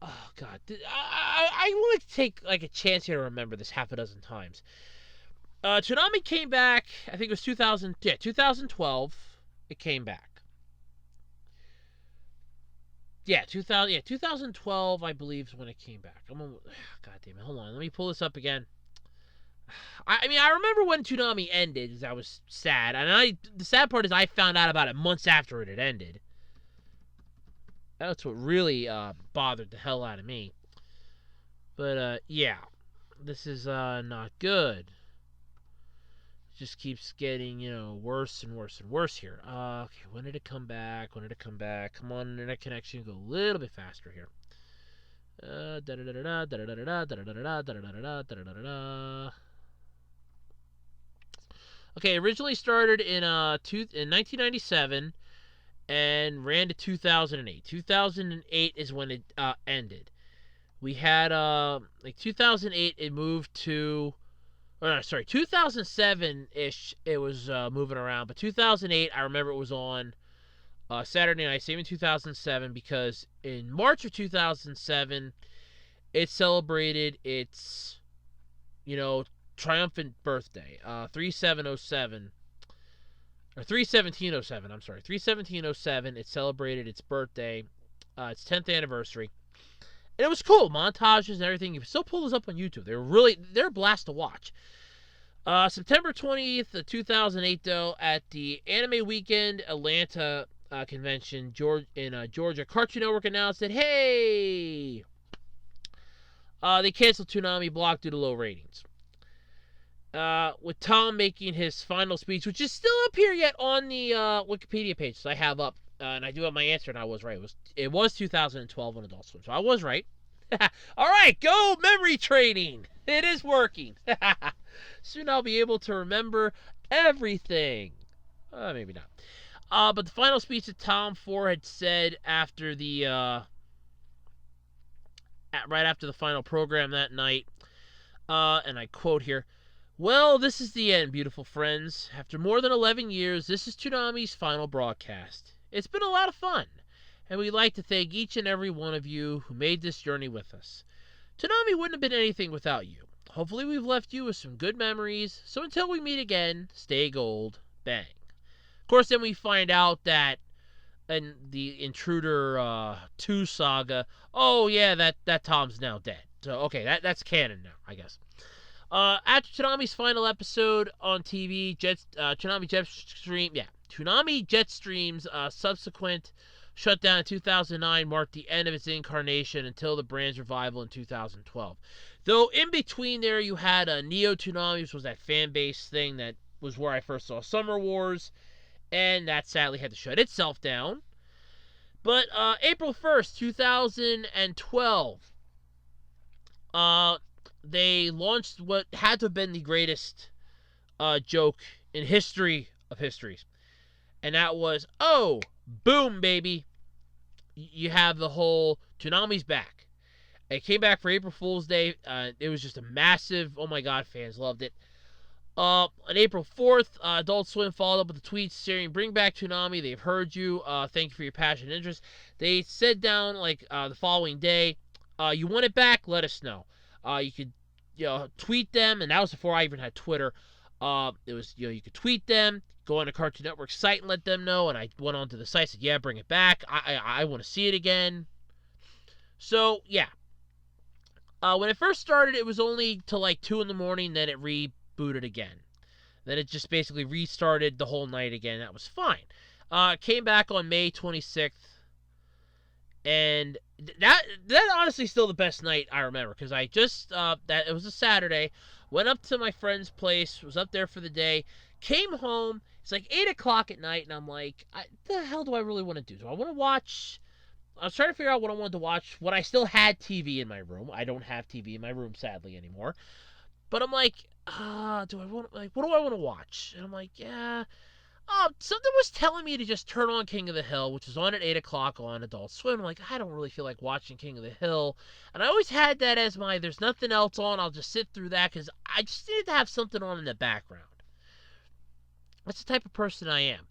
Speaker 2: God. I want to take, like, a chance here to remember this half a dozen times. Toonami came back, I think it was 2012, it came back. Yeah, 2012, I believe, is when it came back. God damn it, hold on, let me pull this up again. I mean, I remember when Toonami ended, as I was sad. And the sad part is I found out about it months after it had ended. That's what really bothered the hell out of me. But, yeah. This is not good. It just keeps getting, worse and worse and worse here. Okay, when did it come back? Come on, internet connection, go a little bit faster here. Okay, originally started in 1997 and ran to 2008. 2008 is when it ended. We had 2008 it moved to 2007-ish it was moving around, but 2008 I remember it was on Saturday night, same in 2007, because in March of 2007 it celebrated its triumphant birthday, 3707 or 31707. I'm sorry, 31707. It celebrated its birthday, its 10th anniversary. And it was cool, montages and everything. You can still pull those up on YouTube. They're a blast to watch. September 20th, 2008, though, at the Anime Weekend Atlanta convention in Georgia, Cartoon Network announced that, hey, they canceled Toonami Block due to low ratings. With Tom making his final speech, which is still up here yet on the Wikipedia page, so I have up. And I do have my answer, and I was right. It was 2012 on Adult Swim, so I was right. All right, go memory training. It is working. Soon I'll be able to remember everything. Maybe not. But the final speech that Tom Ford had said after right after the final program that night, and I quote here, "Well, this is the end, beautiful friends. After more than 11 years, this is Toonami's final broadcast. It's been a lot of fun, and we'd like to thank each and every one of you who made this journey with us. Toonami wouldn't have been anything without you. Hopefully we've left you with some good memories, so until we meet again, stay gold, bang." Of course, then we find out that in the Intruder 2 saga, oh yeah, that Tom's now dead. So, okay, that's canon now, I guess. After Toonami's final episode on TV, Toonami Jetstream's subsequent shutdown in 2009 marked the end of its incarnation until the brand's revival in 2012. Though in between there you had Neo Toonami, which was that fan base thing that was where I first saw Summer Wars, and that sadly had to shut itself down. But April 1st, 2012, they launched what had to have been the greatest joke in history of histories. And that was, oh, boom, baby. You have the whole Toonami's back. It came back for April Fool's Day. It was just a massive, oh my god, fans loved it. On April 4th, Adult Swim followed up with a tweet saying, "Bring back Toonami. They've heard you. Thank you for your passion and interest." They said down the following day, "You want it back? Let us know." You could tweet them, and that was before I even had Twitter. It was you could tweet them, go on the Cartoon Network site and let them know. And I went onto the site, said, "Yeah, bring it back. I want to see it again." So yeah, when it first started, it was only till like 2 in the morning. Then it rebooted again. Then it just basically restarted the whole night again. That was fine. Came back on May 26th, and that honestly still the best night I remember, because I just that it was a Saturday. Went up to my friend's place, was up there for the day, came home. It's like 8 o'clock at night, and I'm like, the hell do I really want to do? Do I want to watch? I was trying to figure out what I wanted to watch when I still had TV in my room. I don't have TV in my room, sadly, anymore. But I'm like, what do I want to watch? And I'm like, yeah. Something was telling me to just turn on King of the Hill, which was on at 8 o'clock on Adult Swim. I'm like, I don't really feel like watching King of the Hill. And I always had that as there's nothing else on, I'll just sit through that, because I just needed to have something on in the background. That's the type of person I am.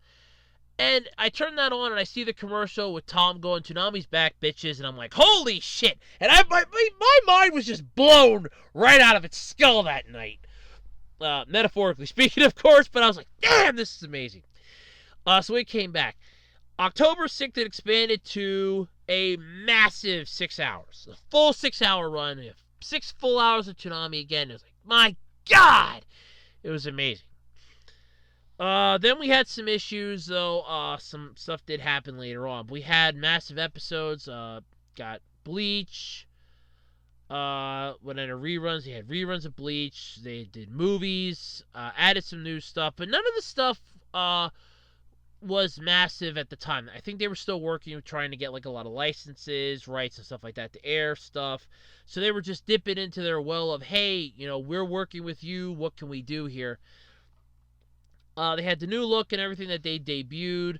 Speaker 2: And I turn that on, and I see the commercial with Tom going, "Toonami's back, bitches," and I'm like, holy shit! And my mind was just blown right out of its skull that night. Metaphorically speaking, of course, but I was like, damn, this is amazing. So it came back. October 6th, it expanded to a massive 6 hours. A full 6 hour run. 6 full hours of Toonami again. It was like, my God! It was amazing. Then we had some issues, though. Some stuff did happen later on. We had massive episodes. Got Bleach. When in reruns, they had reruns of Bleach. They did movies. Added some new stuff, but none of the stuff was massive at the time. I think they were still working, trying to get like a lot of licenses, rights, and stuff like that to air stuff. So they were just dipping into their well of, hey, we're working with you. What can we do here? They had the new look and everything that they debuted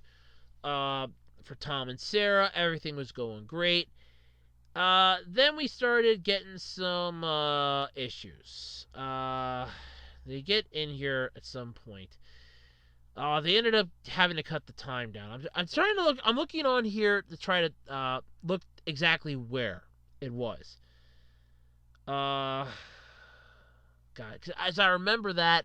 Speaker 2: for Tom and Sarah. Everything was going great. Then we started getting some issues. They get in here at some point. They ended up having to cut the time down. I'm trying to look. I'm looking on here to try to look exactly where it was. God, as I remember that,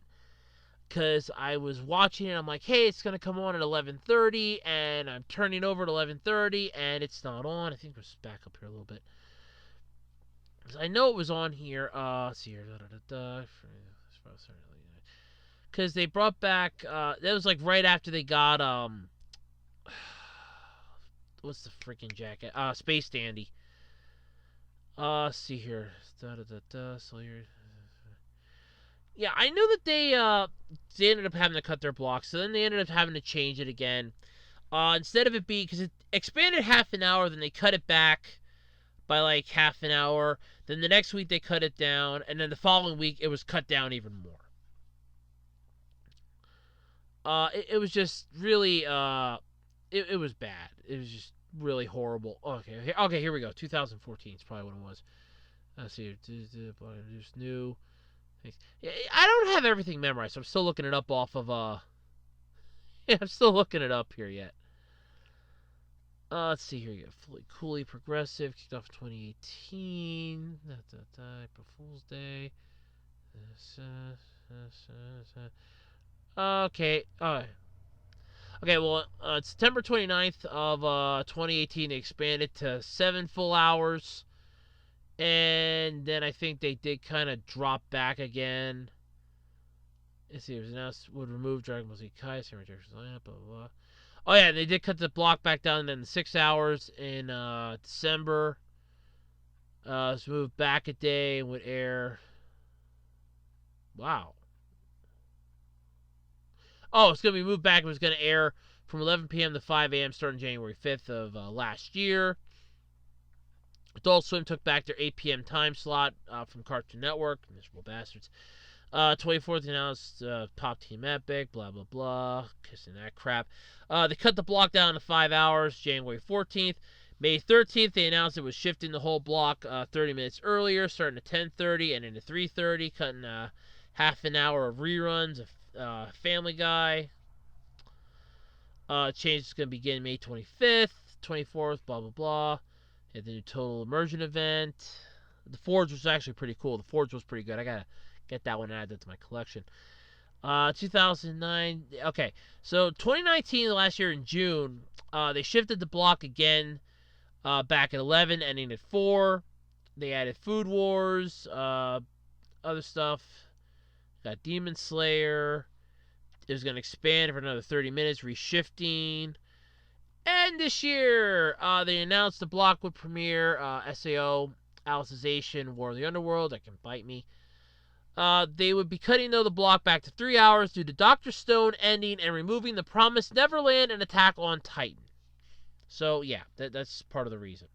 Speaker 2: because I was watching it, I'm like, hey, it's gonna come on at 11:30, and I'm turning over at 11:30, and it's not on. I think let's back up here a little bit. I know it was on here. Let's see here. Because they brought back, that was like right after they got, what's the freaking jacket? Space Dandy. Let's see here. Yeah, I knew that they ended up having to cut their blocks, so then they ended up having to change it again. Instead of it being, because it expanded half an hour, then they cut it back by like half an hour. Then the next week they cut it down, and then the following week it was cut down even more. It was just really, it was bad. It was just really horrible. Okay, here we go. 2014 is probably what it was. Let's see. Just new. I don't have everything memorized, so I'm still looking it up off of, yeah, I'm still looking it up here yet. Let's see here. You got Fully Coolly Progressive, kicked off in 2018. April Fool's Day. Okay. Okay, well, September 29th of 2018, they expanded to 7 full hours. And then I think they did kind of drop back again. Let's see, it was announced would remove Dragon Ball Z Kai, blah, blah, blah. Oh, yeah, they did cut the block back down then 6 hours in December. It's moved back a day and would air. Wow. Oh, it's going to be moved back. It was going to air from 11 p.m. to 5 a.m. starting January 5th of last year. Adult Swim took back their 8 p.m. time slot from Cartoon Network. Miserable bastards. 24th announced Pop Team Epic, blah, blah, blah. Kissing that crap. They cut the block down to 5 hours, January 14th. May 13th, they announced it was shifting the whole block 30 minutes earlier, starting at 10:30 and into 3:30, cutting half an hour of reruns of Family Guy. Change is going to begin May 25th, 24th, blah, blah, blah. Had the new Total Immersion event. The Forge was actually pretty cool. The Forge was pretty good. I got to get that one added to my collection. 2009. Okay, so 2019, last year in June, they shifted the block again back at 11, ending at 4. They added Food Wars, other stuff. Got Demon Slayer. It was going to expand for another 30 minutes, reshifting. And this year, they announced the block would premiere SAO, Alicization, War of the Underworld. That can bite me. They would be cutting, though, the block back to 3 hours due to Dr. Stone ending and removing the Promised Neverland and Attack on Titan. So, yeah, that's part of the reason.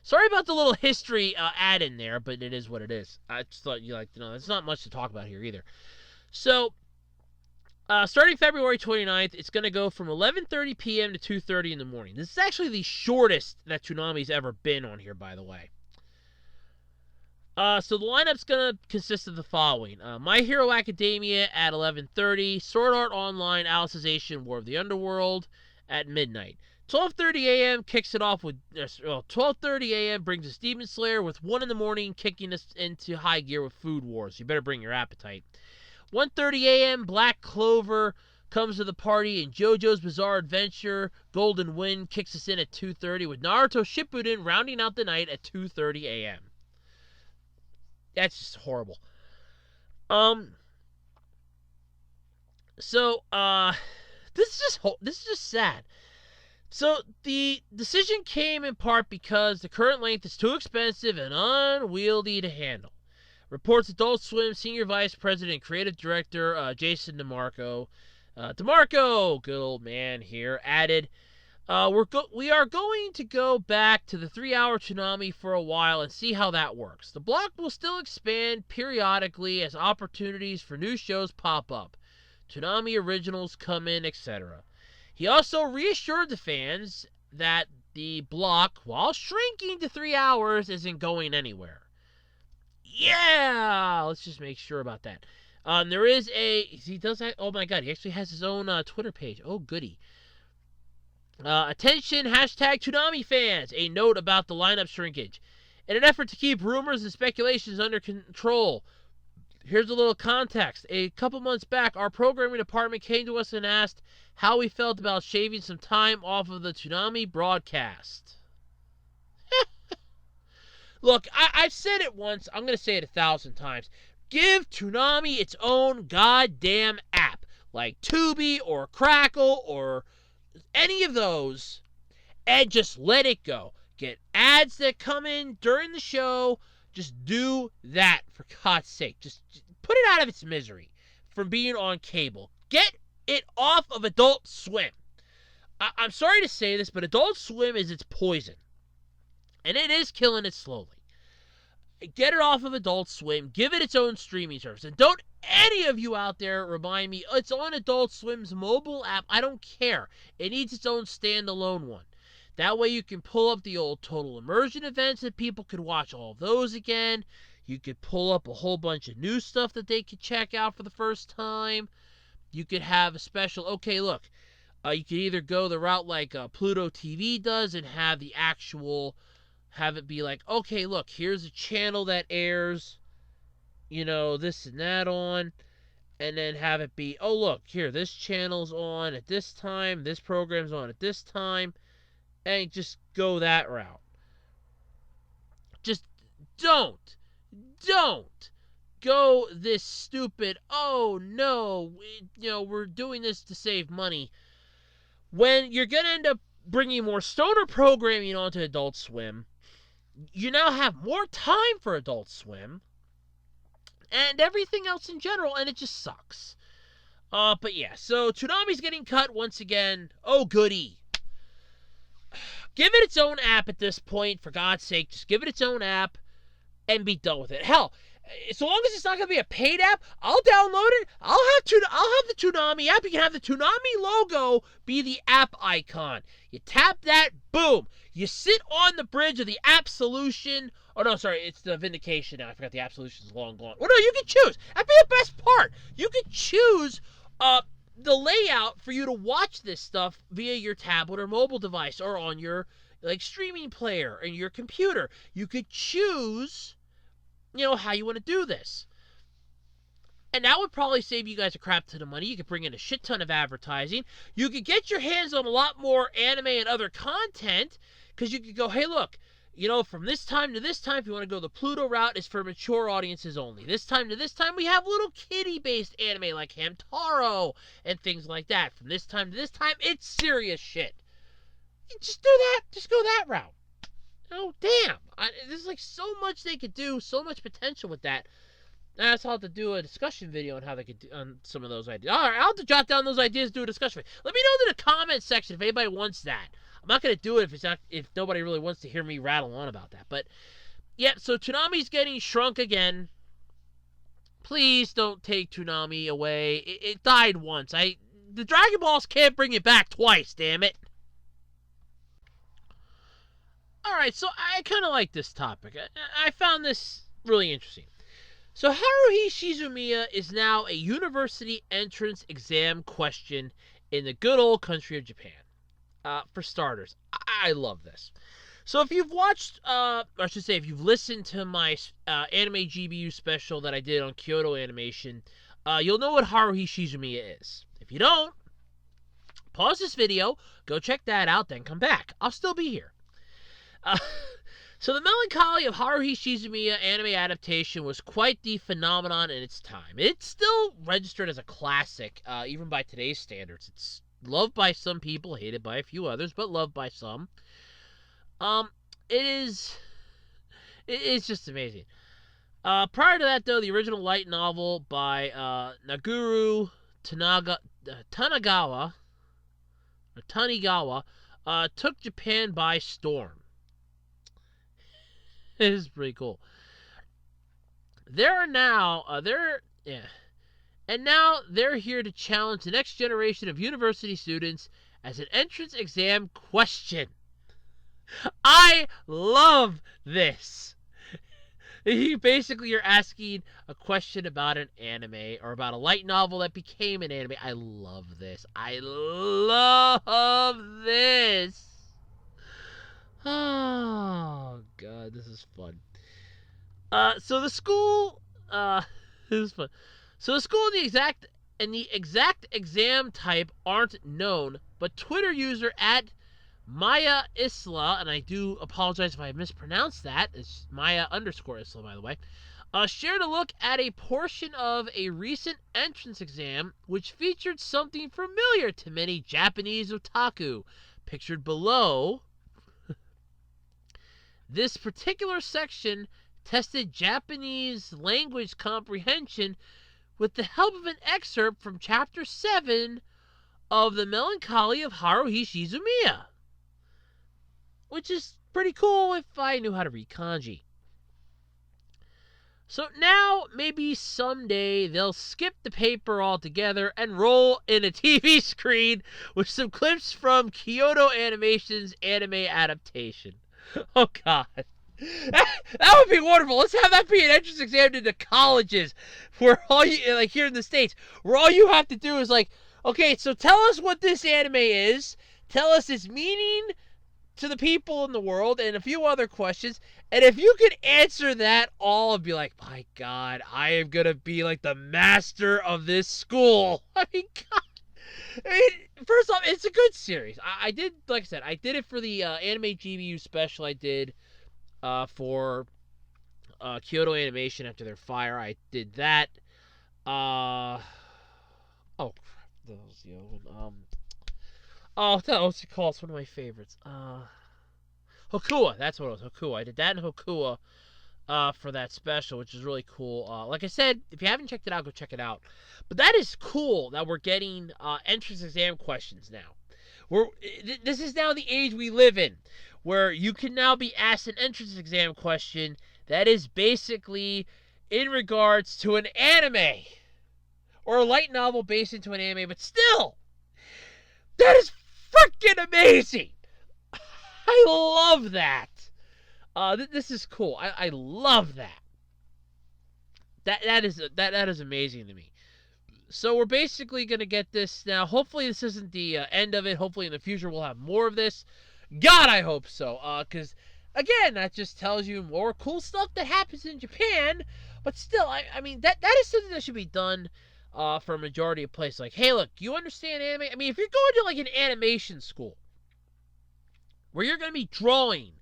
Speaker 2: Sorry about the little history add in there, but it is what it is. I just thought you'd like to know. There's not much to talk about here either. So, starting February 29th, it's going to go from 11:30 p.m. to 2:30 in the morning. This is actually the shortest that Toonami's ever been on here, by the way. So the lineup's going to consist of the following. My Hero Academia at 11:30. Sword Art Online, Alicization, War of the Underworld at midnight. 12:30 a.m. kicks it off with... 12:30 a.m. brings us Demon Slayer with 1 in the morning kicking us into high gear with Food Wars. You better bring your appetite. 1:30 a.m. Black Clover comes to the party, and JoJo's Bizarre Adventure Golden Wind kicks us in at 2:30 with Naruto Shippuden rounding out the night at 2:30 a.m. That's just horrible. Um. So, this is just sad. So the decision came in part because the current length is too expensive and unwieldy to handle. Reports Adult Swim Senior Vice President and Creative Director Jason DeMarco. DeMarco, good old man here, added, we are going to go back to the 3-hour Toonami for a while and see how that works. The block will still expand periodically as opportunities for new shows pop up. Toonami originals come in, etc. He also reassured the fans that the block, while shrinking to 3 hours, isn't going anywhere. Yeah! Let's just make sure about that. There is he does that, oh my god, he actually has his own Twitter page. Oh, goody. Attention, hashtag Toonami fans. A note about the lineup shrinkage. In an effort to keep rumors and speculations under control, here's a little context. A couple months back, our programming department came to us and asked how we felt about shaving some time off of the Toonami broadcast. Look, I've said it once. I'm going to say it 1,000 times. Give Toonami its own goddamn app, like Tubi or Crackle or any of those, and just let it go. Get ads that come in during the show. Just do that, for God's sake. Just put it out of its misery from being on cable. Get it off of Adult Swim. I'm sorry to say this, but Adult Swim is its poison. And it is killing it slowly. Get it off of Adult Swim. Give it its own streaming service. And don't any of you out there remind me, it's on Adult Swim's mobile app. I don't care. It needs its own standalone one. That way you can pull up the old Total Immersion events and people could watch all of those again. You could pull up a whole bunch of new stuff that they could check out for the first time. You could have a special, okay, look, you could either go the route like Pluto TV does and have the actual, have it be like, okay, look, here's a channel that airs, this and that on, and then have it be, oh, look, here, this channel's on at this time, this program's on at this time, and just go that route. Just don't go this stupid, oh no, we're doing this to save money, when you're going to end up bringing more stoner programming onto Adult Swim. You now have more time for Adult Swim and everything else in general, and it just sucks. But yeah, so Toonami's getting cut once again. Oh, goody. Give it its own app at this point, for God's sake. Just give it its own app and be done with it. Hell, so long as it's not going to be a paid app, I'll download it. I'll have the Toonami app. You can have the Toonami logo be the app icon. You tap that, boom. You sit on the bridge of the Absolution. Oh, no, sorry, it's the Vindication now. I forgot the Absolution's long gone. Oh, no, you can choose. That'd be the best part. You can choose the layout for you to watch this stuff via your tablet or mobile device or on your streaming player and your computer. You could choose, how you want to do this. And that would probably save you guys a crap ton of money. You could bring in a shit ton of advertising. You could get your hands on a lot more anime and other content, because you could go, hey, look, from this time to this time, if you want to go the Pluto route, is for mature audiences only. This time to this time, we have little kiddie-based anime like Hamtaro and things like that. From this time to this time, it's serious shit. Just do that. Just go that route. Oh, damn. There's so much they could do, so much potential with that. I'll have to do a discussion video on how they could do on some of those ideas. All right, I'll have to jot down those ideas, do a discussion video. Let me know in the comments section if anybody wants that. I'm not going to do it if nobody really wants to hear me rattle on about that. But, yeah, so Toonami's getting shrunk again. Please don't take Toonami away. It died once. The Dragon Balls can't bring it back twice, damn it. Alright, so I kind of like this topic. I found this really interesting. So Haruhi Suzumiya is now a university entrance exam question in the good old country of Japan. For starters, I love this. So if you've watched, or I should say if you've listened to my Anime GBU special that I did on Kyoto Animation, you'll know what Haruhi Suzumiya is. If you don't, pause this video, go check that out, then come back. I'll still be here. So the Melancholy of Haruhi Suzumiya anime adaptation was quite the phenomenon in its time. It's still registered as a classic, even by today's standards. It's loved by some people, hated by a few others, but loved by some. Um, it is just amazing. Prior to that, though, the original light novel by Naguru Tanigawa took Japan by storm. It is pretty cool. And now they're here to challenge the next generation of university students as an entrance exam question. I love this. You're asking a question about an anime or about a light novel that became an anime. I love this. Oh god, this is fun. So the school, this is fun. So the school and the exact exam type aren't known, but Twitter user at Maya Isla, and I do apologize if I mispronounced that. It's Maya _Isla, by the way. Shared a look at a portion of a recent entrance exam, which featured something familiar to many Japanese otaku. Pictured below. This particular section tested Japanese language comprehension with the help of an excerpt from Chapter 7 of The Melancholy of Haruhi Suzumiya, which is pretty cool if I knew how to read kanji. So now, maybe someday, they'll skip the paper altogether and roll in a TV screen with some clips from Kyoto Animation's anime adaptation. Oh, God. That would be wonderful. Let's have that be an entrance exam into colleges, where all you, like here in the States, where all you have to do is like, okay, so tell us what this anime is, tell us its meaning to the people in the world, and a few other questions, and if you could answer that all, I'd be like, my God, I am gonna be like the master of this school. I mean, God. First off, it's a good series. I did, like I said, I did it for the Anime GBU special I did for Kyoto Animation after their fire. I did that. Oh, crap. That was the other one. What's it called? It's one of my favorites. Hokua. That's what it was. Hokua. I did that in Hokua for that special, which is really cool. Like I said, if you haven't checked it out, go check it out. But that is cool that we're getting entrance exam questions now. This is now the age we live in, where you can now be asked an entrance exam question that is basically in regards to an anime or a light novel based into an anime, but still, that is freaking amazing. I love that. This is cool. I love that. That is amazing to me. So we're basically going to get this now. Hopefully this isn't the end of it. Hopefully in the future we'll have more of this. God, I hope so. Because, again, that just tells you more cool stuff that happens in Japan. But still, I mean, that is something that should be done for a majority of places. Like, hey, look, you understand anime? I mean, if you're going to, like, an animation school where you're going to be drawing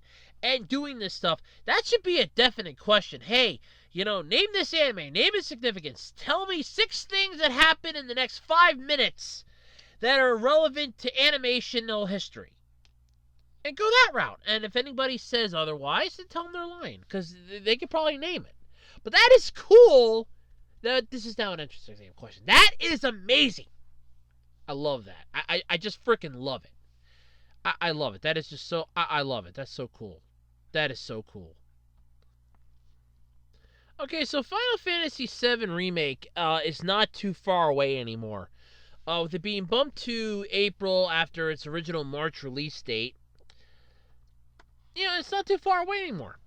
Speaker 2: and doing this stuff, that should be a definite question. Hey, name this anime, name its significance. Tell me 6 things that happen in the next 5 minutes that are relevant to animational history. And go that route. And if anybody says otherwise, then tell them they're lying, because they could probably name it. But that is cool that this is now an entrance exam question. That is amazing. I love that. I just freaking love it. I love it. That is just so... I love it. That's so cool. That is so cool. Okay, so Final Fantasy VII Remake is not too far away anymore. With it being bumped to April after its original March release date, it's not too far away anymore.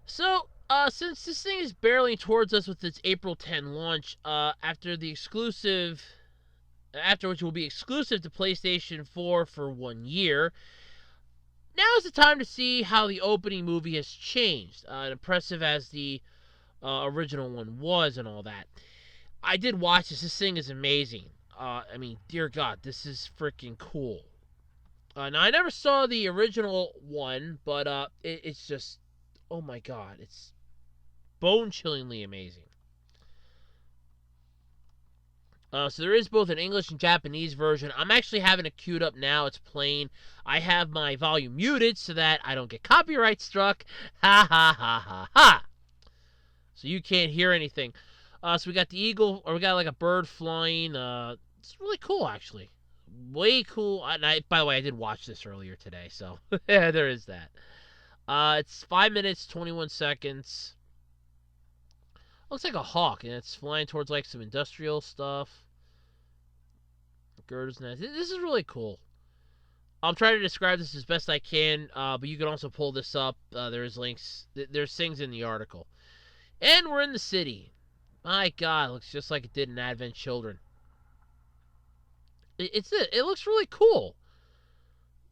Speaker 2: So, since this thing is barreling towards us with its April 10 launch, after which it will be exclusive to PlayStation 4 for 1 year, now is the time to see how the opening movie has changed, impressive as the original one was and all that. I did watch this. This thing is amazing. I mean, dear God, this is freaking cool. Now, I never saw the original one, but it's just, oh my god, it's bone-chillingly amazing. So there is both an English and Japanese version. I'm actually having it queued up now. It's playing. I have my volume muted so that I don't get copyright struck. Ha ha ha ha ha. So you can't hear anything. So we got the eagle, or we got like a bird flying. It's really cool, actually. Way cool. By the way, I did watch this earlier today, so yeah, there is that. It's 5 minutes, 21 seconds. Looks like a hawk, and it's flying towards like some industrial stuff. Girder's nest. This is really cool. I'm trying to describe this as best I can, but you can also pull this up. There's links. There's things in the article. And we're in the city. My God, it looks just like it did in Advent Children. It looks really cool.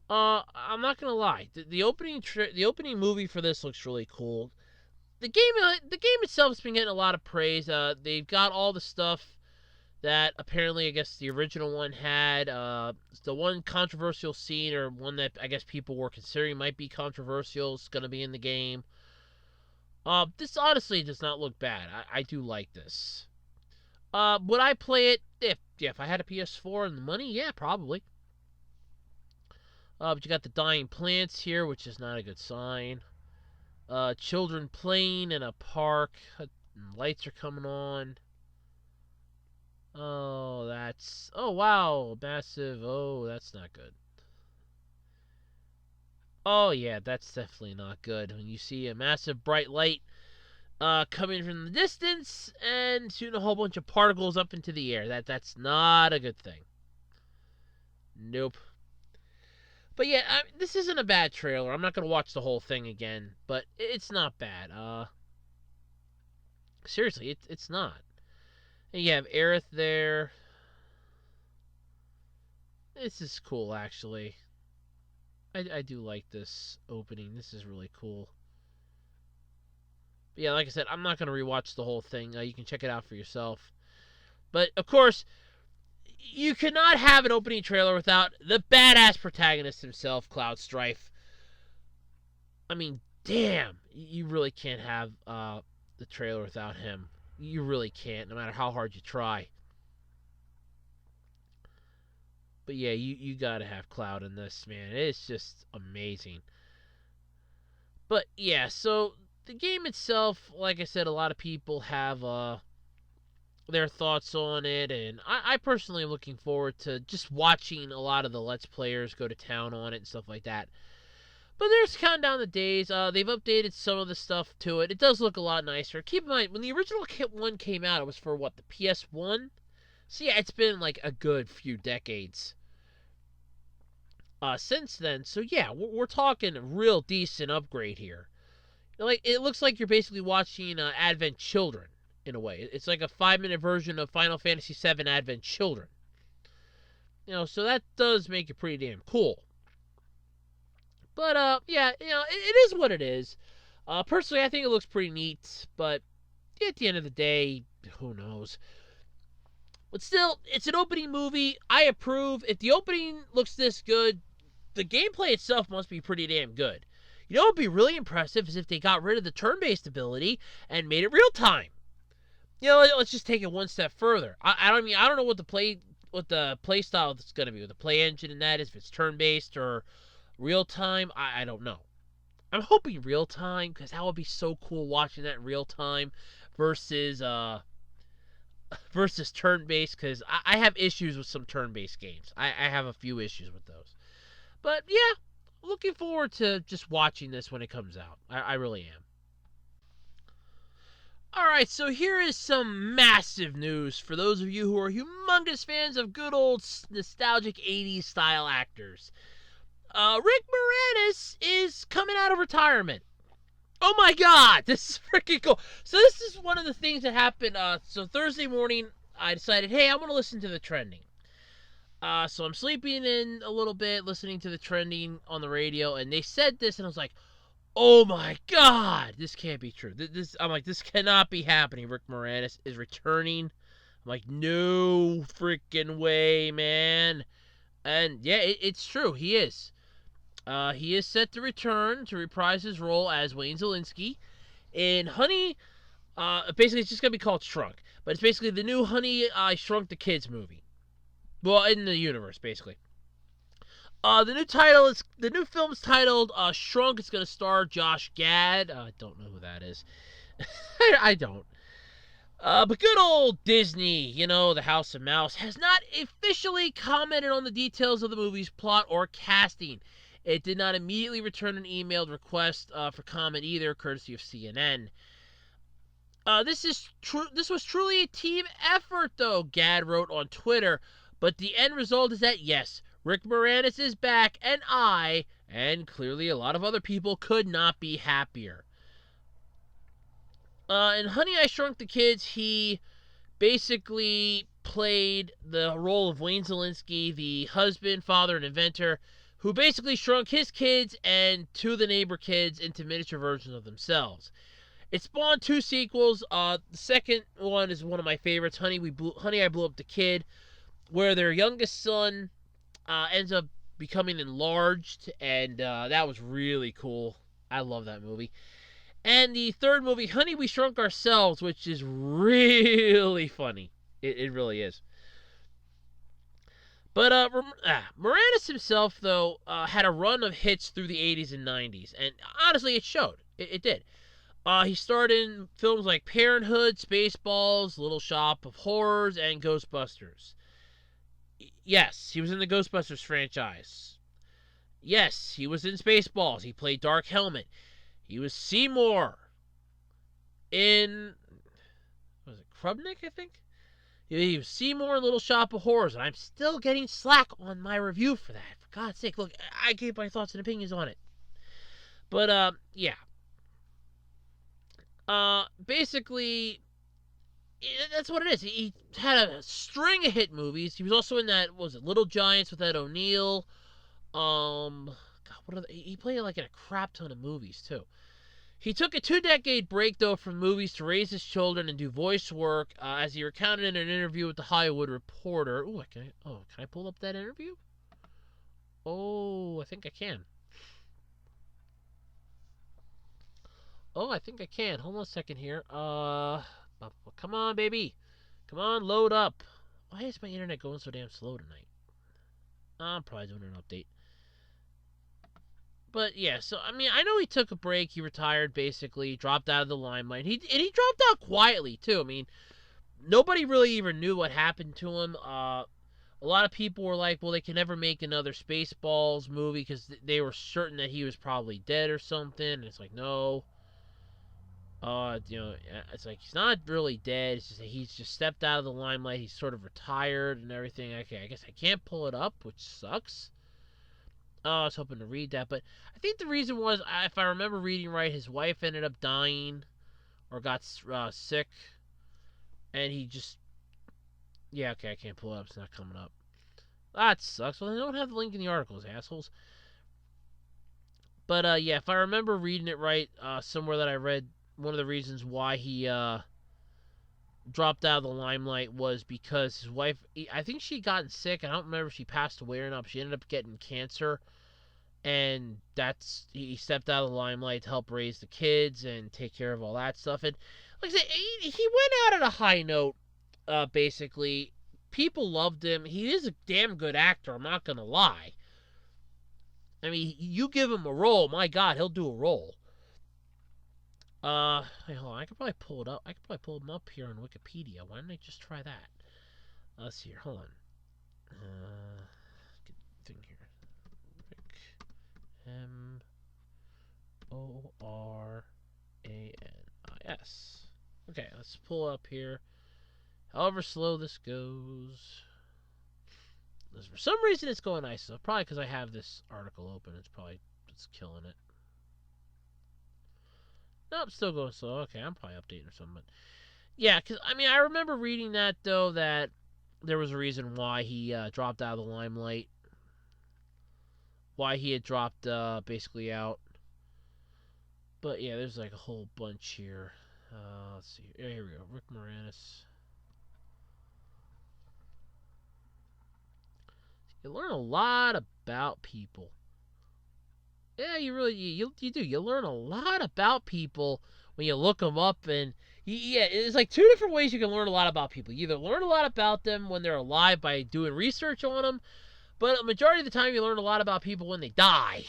Speaker 2: I'm not gonna lie. The opening movie for this looks really cool. The game itself has been getting a lot of praise. They've got all the stuff that apparently, I guess, the original one had. The one controversial scene, or one that I guess people were considering might be controversial, is going to be in the game. This honestly does not look bad. I do like this. Would I play it if I had a PS4 and the money? Yeah, probably. But you got the dying plants here, which is not a good sign. Children playing in a park. Lights are coming on. Oh, wow, massive. Oh, that's not good. Oh, yeah, that's definitely not good. When you see a massive bright light coming from the distance and shooting a whole bunch of particles up into the air. That's not a good thing. Nope. But yeah, this isn't a bad trailer. I'm not going to watch the whole thing again, but it's not bad. Seriously, it's not. And you have Aerith there. This is cool, actually. I do like this opening. This is really cool. But yeah, like I said, I'm not going to rewatch the whole thing. You can check it out for yourself. But, of course, you cannot have an opening trailer without the badass protagonist himself, Cloud Strife. I mean, damn. You really can't have the trailer without him. You really can't, no matter how hard you try. But yeah, you gotta have Cloud in this, man. It's just amazing. But yeah, so the game itself, like I said, a lot of people have their thoughts on it, and I personally am looking forward to just watching a lot of the Let's Players go to town on it and stuff like that. But there's counting down the days. They've updated some of the stuff to it. It does look a lot nicer. Keep in mind, when the original one came out, it was for, what, the PS1? So yeah, it's been like a good few decades since then. So yeah, we're talking a real decent upgrade here. Like, it looks like you're basically watching Advent Children, in a way. It's like a 5-minute version of Final Fantasy VII Advent Children. So that does make it pretty damn cool. But, yeah, it is what it is. Personally, I think it looks pretty neat, but at the end of the day, who knows? But still, it's an opening movie. I approve. If the opening looks this good, the gameplay itself must be pretty damn good. You know what would be really impressive is if they got rid of the turn-based ability and made it real-time. Let's just take it one step further. I don't know what the play style is going to be, what the play engine in that is, if it's turn-based or real time, I don't know. I'm hoping real time, because that would be so cool watching that in real time versus turn-based, because I have issues with some turn-based games. I have a few issues with those. But yeah, looking forward to just watching this when it comes out. I really am. Alright, so here is some massive news for those of you who are humongous fans of good old nostalgic 80s style actors. Rick Moranis is coming out of retirement. Oh my god, this is freaking cool. So this is one of the things that happened. So Thursday morning, I decided, hey, I want to listen to the trending. So I'm sleeping in a little bit, listening to the trending on the radio, and they said this, and I was like, oh my god, this can't be true. I'm like, this cannot be happening. Rick Moranis is returning. I'm like, no freaking way, man. And yeah, it's true. He is. He is set to return to reprise his role as Wayne Zelinsky in Honey. Basically, it's just gonna be called Shrunk, but it's basically the new Honey I Shrunk the Kids movie. Well, in the universe, basically. The new film's titled Shrunk. It's gonna star Josh Gad. I don't know who that is. I don't. But good old Disney, the House of Mouse, has not officially commented on the details of the movie's plot or casting. It did not immediately return an emailed request for comment either, courtesy of CNN. This was truly a team effort, though, Gad wrote on Twitter. But the end result is that yes, Rick Moranis is back, and I, and clearly a lot of other people, could not be happier. In Honey, I Shrunk the Kids, he basically played the role of Wayne Zelinsky, the husband, father, and inventor, who basically shrunk his kids and two of the neighbor kids into miniature versions of themselves. It spawned two sequels. The second one is one of my favorites, Honey, I Blew Up the Kid, where their youngest son ends up becoming enlarged, and that was really cool. I love that movie. And the third movie, Honey, We Shrunk Ourselves, which is really funny. It really is. But Moranis himself, though, had a run of hits through the 80s and 90s. And honestly, it showed. It did. He starred in films like Parenthood, Spaceballs, Little Shop of Horrors, and Ghostbusters. Yes, he was in the Ghostbusters franchise. Yes, he was in Spaceballs. He played Dark Helmet. He was Seymour in, was it Krupnik, I think? He was Seymour in Little Shop of Horrors, and I'm still getting slack on my review for that. For God's sake, look, I gave my thoughts and opinions on it. But, yeah. Basically, that's what it is. He had a string of hit movies. He was also in that, what was it, Little Giants with Ed O'Neill. God, he played like in a crap ton of movies, too. He took a 2-decade break, though, from movies to raise his children and do voice work, as he recounted in an interview with The Hollywood Reporter. Can I pull up that interview? I think I can. I think I can. Hold on a second here. Come on, baby. Come on, load up. Why is my internet going so damn slow tonight? I'm probably doing an update. But yeah, so I mean, I know he took a break. He retired, basically, dropped out of the limelight. He dropped out quietly too. I mean, nobody really even knew what happened to him. A lot of people were like, well, they can never make another Spaceballs movie because they were certain that he was probably dead or something. And it's like, no. It's like he's not really dead. It's just that he's just stepped out of the limelight. He's sort of retired and everything. Okay, I guess I can't pull it up, which sucks. I was hoping to read that, but I think the reason was, if I remember reading right, his wife ended up dying or got sick, and he just, yeah, okay, I can't pull it up, it's not coming up. That sucks. Well, they don't have the link in the articles, assholes. But, yeah, if I remember reading it right, somewhere that I read, one of the reasons why he dropped out of the limelight was because his wife, I think she'd gotten sick. I don't remember if she passed away or not, but she ended up getting cancer. And he stepped out of the limelight to help raise the kids and take care of all that stuff. And like I said, he went out at a high note, basically. People loved him. He is a damn good actor, I'm not going to lie. I mean, you give him a role, my God, he'll do a role. Hey, hold on. I could probably pull it up. I could probably pull him up here on Wikipedia. Why don't I just try that? Let's see here. Hold on. Good thing here. Rick Moranis. Okay, let's pull up here. However slow this goes. For some reason, it's going nice. So probably because I have this article open. It's killing it. Nope, still going slow. Okay, I'm probably updating or something. But yeah, because, I mean, I remember reading that, though, that there was a reason why he dropped out of the limelight. Why he had dropped basically out. But yeah, there's like a whole bunch here. Let's see. Here we go. Rick Moranis. You learn a lot about people. Yeah, you do. You learn a lot about people when you look them up, and yeah, it's like two different ways you can learn a lot about people. You either learn a lot about them when they're alive by doing research on them, but a majority of the time you learn a lot about people when they die.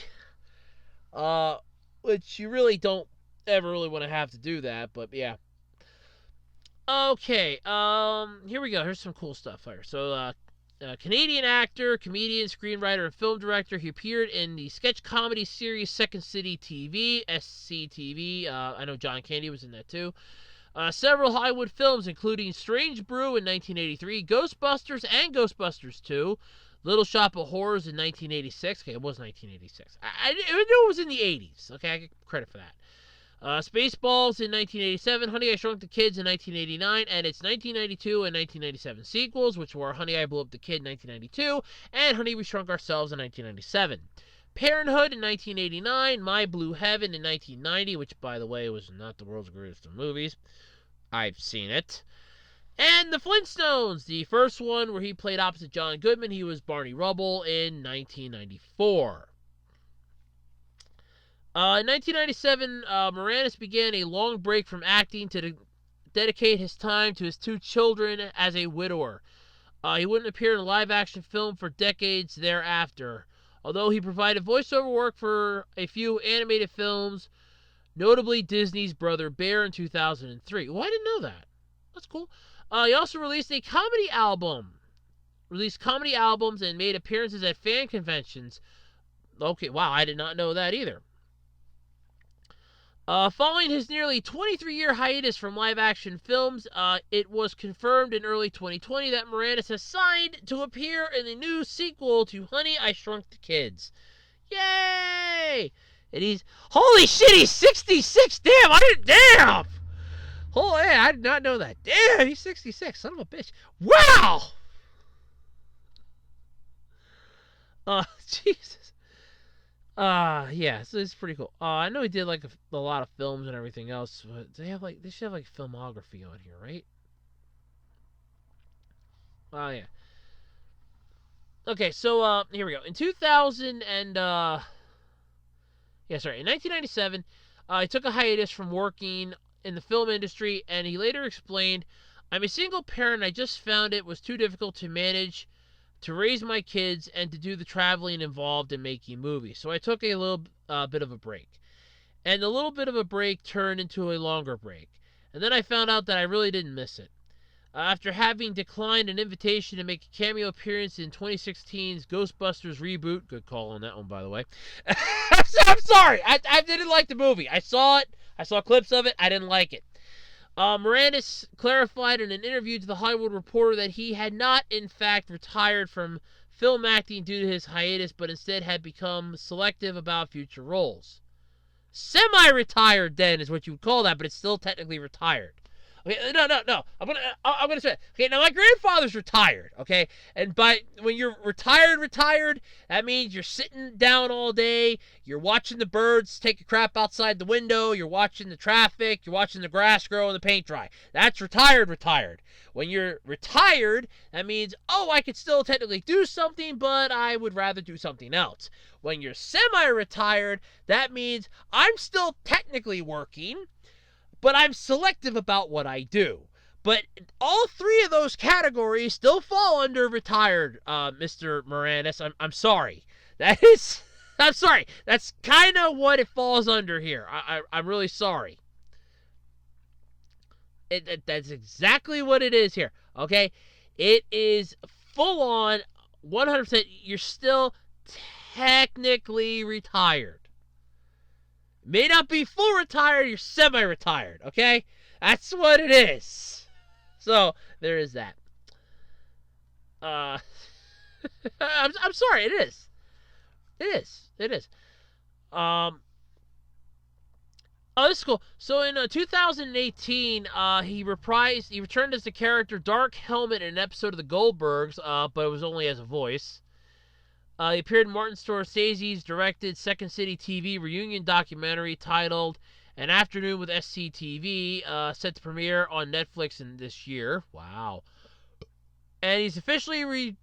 Speaker 2: Which you really don't ever really want to have to do that, but yeah. Okay, here we go. Here's some cool stuff here. So, Canadian actor, comedian, screenwriter, and film director. He appeared in the sketch comedy series Second City TV, SCTV. I know John Candy was in that too. Several Hollywood films, including Strange Brew in 1983, Ghostbusters and Ghostbusters 2, Little Shop of Horrors in 1986. Okay, it was 1986. I knew it was in the 80s. Okay, I get credit for that. Spaceballs in 1987, Honey, I Shrunk the Kids in 1989, and its 1992 and 1997 sequels, which were Honey, I Blew Up the Kid in 1992, and Honey, We Shrunk Ourselves in 1997. Parenthood in 1989, My Blue Heaven in 1990, which, by the way, was not the world's greatest of movies. I've seen it. And The Flintstones, the first one where he played opposite John Goodman. He was Barney Rubble in 1994. In 1997, Moranis began a long break from acting to dedicate his time to his two children as a widower. He wouldn't appear in a live-action film for decades thereafter, although he provided voiceover work for a few animated films, notably Disney's Brother Bear in 2003. Oh, I didn't know that. That's cool. He also released a comedy album. Released comedy albums and made appearances at fan conventions. Okay, wow, I did not know that either. Following his nearly 23-year hiatus from live-action films, it was confirmed in early 2020 that Moranis has signed to appear in the new sequel to Honey, I Shrunk the Kids. Yay! And he's... Holy shit, he's 66! Damn! Holy, I did not know that. Damn, he's 66. Son of a bitch. Wow! Jesus. Yeah, so it's pretty cool. I know he did like a lot of films and everything else, but they should have like filmography on here, right? Oh yeah. Okay, so here we go. In 1997, he took a hiatus from working in the film industry, and he later explained, "I'm a single parent. I just found it was too difficult to manage, to raise my kids, and to do the traveling involved in making movies. So I took a little bit of a break. And the little bit of a break turned into a longer break. And then I found out that I really didn't miss it. After having declined an invitation to make a cameo appearance in 2016's Ghostbusters reboot," good call on that one, by the way. I'm sorry, I didn't like the movie. I saw it, I saw clips of it, I didn't like it. Moranis clarified in an interview to The Hollywood Reporter that he had not, in fact, retired from film acting due to his hiatus, but instead had become selective about future roles. Semi-retired, then, is what you would call that, but it's still technically retired. Okay, no. I'm gonna say it. Okay, now my grandfather's retired. Okay, and when you're retired, that means you're sitting down all day. You're watching the birds take a crap outside the window. You're watching the traffic. You're watching the grass grow and the paint dry. That's retired. When you're retired, that means, oh, I could still technically do something, but I would rather do something else. When you're semi-retired, that means I'm still technically working, but I'm selective about what I do. But all three of those categories still fall under retired, Mr. Moranis. I'm sorry. I'm sorry. That's kind of what it falls under here. I'm really sorry. That's exactly what it is here, okay? It is full on, 100%, you're still technically retired. May not be full retired, you're semi-retired, okay? That's what it is. So, there is that. I'm sorry, it is. It is. Oh, this is cool. So in 2018, he returned as the character Dark Helmet in an episode of The Goldbergs, but it was only as a voice. He appeared in Martin Scorsese's directed Second City TV reunion documentary titled An Afternoon with SCTV, set to premiere on Netflix in this year. Wow. And he's officially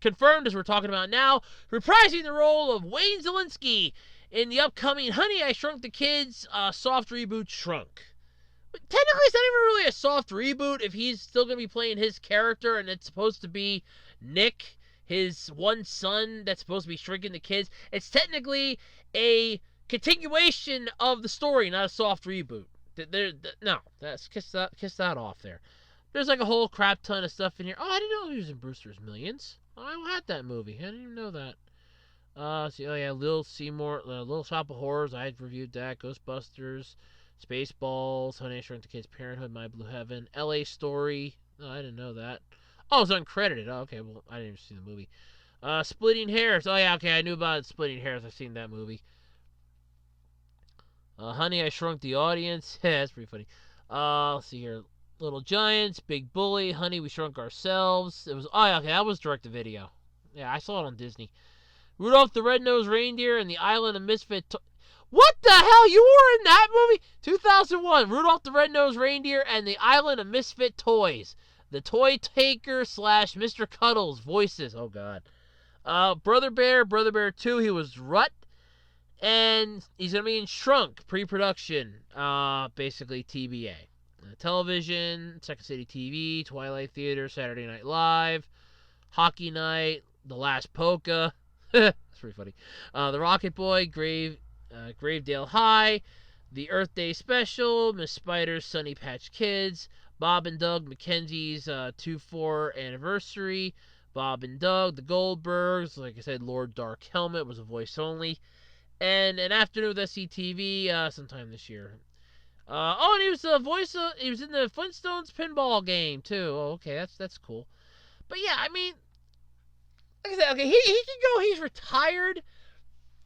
Speaker 2: confirmed, as we're talking about now, reprising the role of Wayne Szalinski in the upcoming Honey, I Shrunk the Kids soft reboot Shrunk. But technically, it's not even really a soft reboot if he's still going to be playing his character and it's supposed to be Nick, his one son that's supposed to be shrinking the kids. It's technically a continuation of the story, not a soft reboot. No, that's kiss that off there. There's like a whole crap ton of stuff in here. Oh, I didn't know he was in Brewster's Millions. Oh, I had that movie. I didn't even know that. Oh yeah, Little Seymour, Little Shop of Horrors. I had reviewed that. Ghostbusters, Spaceballs, Honey, I Shrunk the Kids, Parenthood, My Blue Heaven, L.A. Story. Oh, I didn't know that. Oh, it's uncredited. Oh, okay, well, I didn't even see the movie. Splitting Hairs. Oh yeah, okay, I knew about Splitting Hairs. I've seen that movie. Honey, I Shrunk the Audience. Yeah, that's pretty funny. Let's see here. Little Giants, Big Bully, Honey, We Shrunk Ourselves. It was, oh yeah, okay, that was direct-to-video. Yeah, I saw it on Disney. Rudolph the Red-Nosed Reindeer and the Island of Misfit What the hell? You were in that movie? 2001, Rudolph the Red-Nosed Reindeer and the Island of Misfit Toys. The Toy Taker / Mr. Cuddles voices. Oh, God. Brother Bear 2, he was Rut. And he's going to be in Shrunk, pre-production, basically TBA. Television, Second City TV, Twilight Theater, Saturday Night Live, Hockey Night, The Last Polka. That's pretty funny. The Rocket Boy, Gravedale High, The Earth Day Special, Miss Spider's Sunny Patch Kids, Bob and Doug Mackenzie's 2-4 anniversary, Bob and Doug, The Goldbergs, like I said, Lord Dark Helmet was a voice only, and An Afternoon with SCTV sometime this year. And he was the voice. He was in the Flintstones pinball game too. Oh, okay, that's cool. But yeah, I mean, like I said, okay, he can go. He's retired.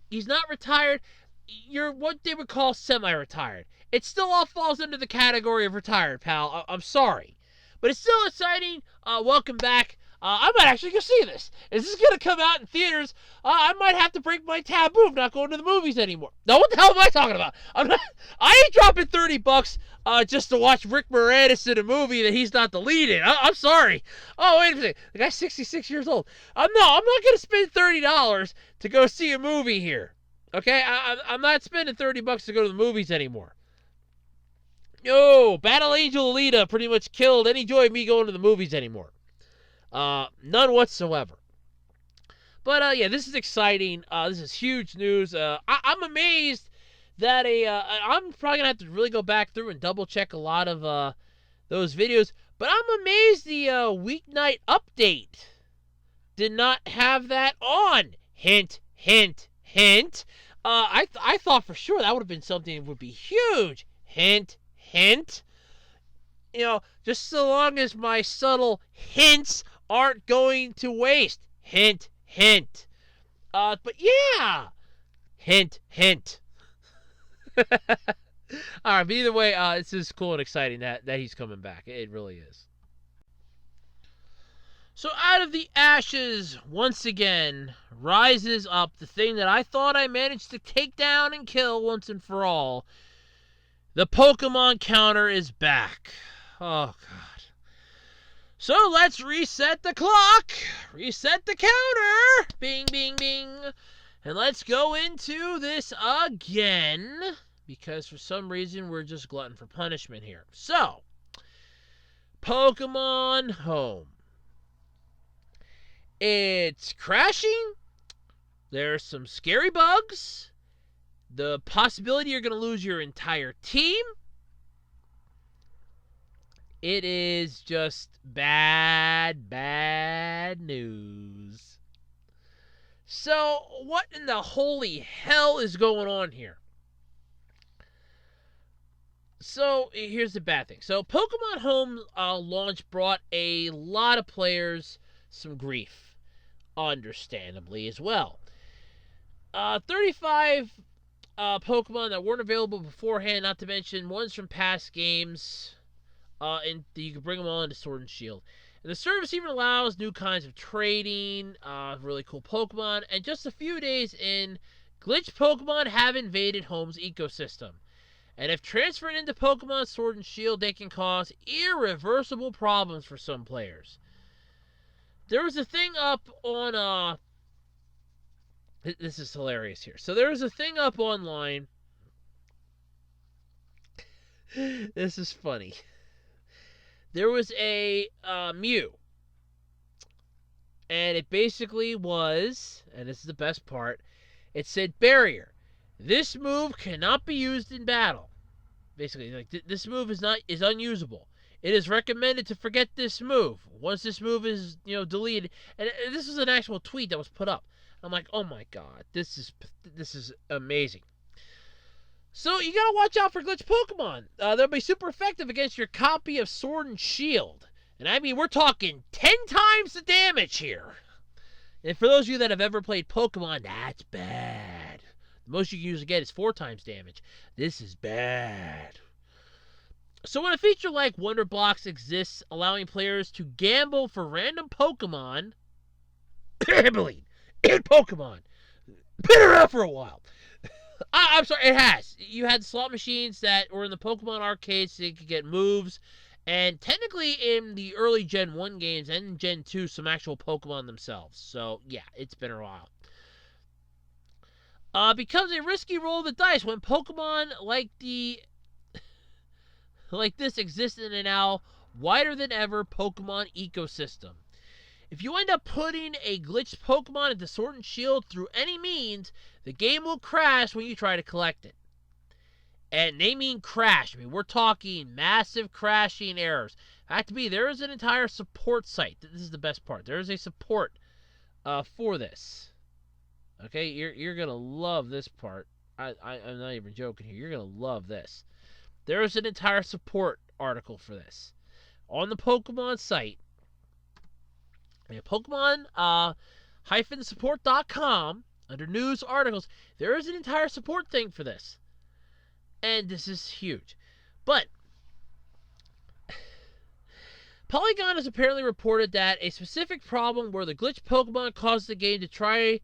Speaker 2: He's not retired. You're what they would call semi-retired. It still all falls under the category of retired, pal. I'm sorry, but it's still exciting. Welcome back. I might actually go see this. Is this going to come out in theaters? I might have to break my taboo of not going to the movies anymore. Now, what the hell am I talking about? I ain't dropping $30 just to watch Rick Moranis in a movie that he's not the lead in. I'm sorry. Oh, wait a second. The guy's 66 years old. I'm not going to spend $30 to go see a movie here. Okay? I'm not spending $30 to go to the movies anymore. No, Battle Angel Alita pretty much killed any joy of me going to the movies anymore. None whatsoever. But, yeah, this is exciting. This is huge news. I'm amazed that I'm probably going to have to really go back through and double-check a lot of those videos. But I'm amazed the weeknight update did not have that on. Hint, hint, hint. I thought for sure that would have been something that would be huge. Hint, hint. You know, just so long as my subtle hints aren't going to waste. Hint, hint. But yeah. Hint, hint. Alright, but either way, this is cool and exciting that he's coming back. It really is. So out of the ashes, once again, rises up the thing that I thought I managed to take down and kill once and for all. The Pokemon counter is back. Oh, God. So let's reset the clock, reset the counter, bing, bing, bing, and let's go into this again, because for some reason we're just glutton for punishment here. So, Pokemon Home. It's crashing, there's some scary bugs, the possibility you're going to lose your entire team. It is just bad, bad news. So, what in the holy hell is going on here? So, here's the bad thing. So, Pokemon Home launch brought a lot of players some grief, understandably as well. 35 Pokemon that weren't available beforehand, not to mention ones from past games. And you can bring them all into Sword and Shield. And the service even allows new kinds of trading, really cool Pokemon, and just a few days in, glitched Pokemon have invaded Home's ecosystem. And if transferred into Pokemon Sword and Shield, they can cause irreversible problems for some players. There was a thing up on this is hilarious here. So there was a thing up online. This is funny. There was a Mew. And it basically was, and this is the best part, it said barrier. This move cannot be used in battle. Basically, like this move is unusable. It is recommended to forget this move. Once this move is, deleted, and this is an actual tweet that was put up. I'm like, oh my god, this is amazing. So you gotta watch out for glitch Pokemon. They'll be super effective against your copy of Sword and Shield. And I mean, we're talking 10 times the damage here. And for those of you that have ever played Pokemon, that's bad. The most you can usually get is 4 times damage. This is bad. So when a feature like Wonder Blocks exists, allowing players to gamble for random Pokemon, gambling in Pokemon, been around for a while. I'm sorry, it has. You had slot machines that were in the Pokemon arcades so you could get moves. And technically in the early Gen 1 games and Gen 2, some actual Pokemon themselves. So, yeah, it's been a while. Becomes a risky roll of the dice when Pokemon like this exist in a now wider than ever Pokemon ecosystem. If you end up putting a glitched Pokemon into Sword and Shield through any means, the game will crash when you try to collect it. And they mean crash. I mean, we're talking massive crashing errors. Fact to be, there is an entire support site. This is the best part. There is a support for this. Okay, you're gonna love this part. I'm not even joking here. You're gonna love this. There is an entire support article for this on the Pokemon site. Pokemon-support.com under news articles. There is an entire support thing for this. And this is huge. But Polygon has apparently reported that a specific problem where the glitched Pokemon caused the game to try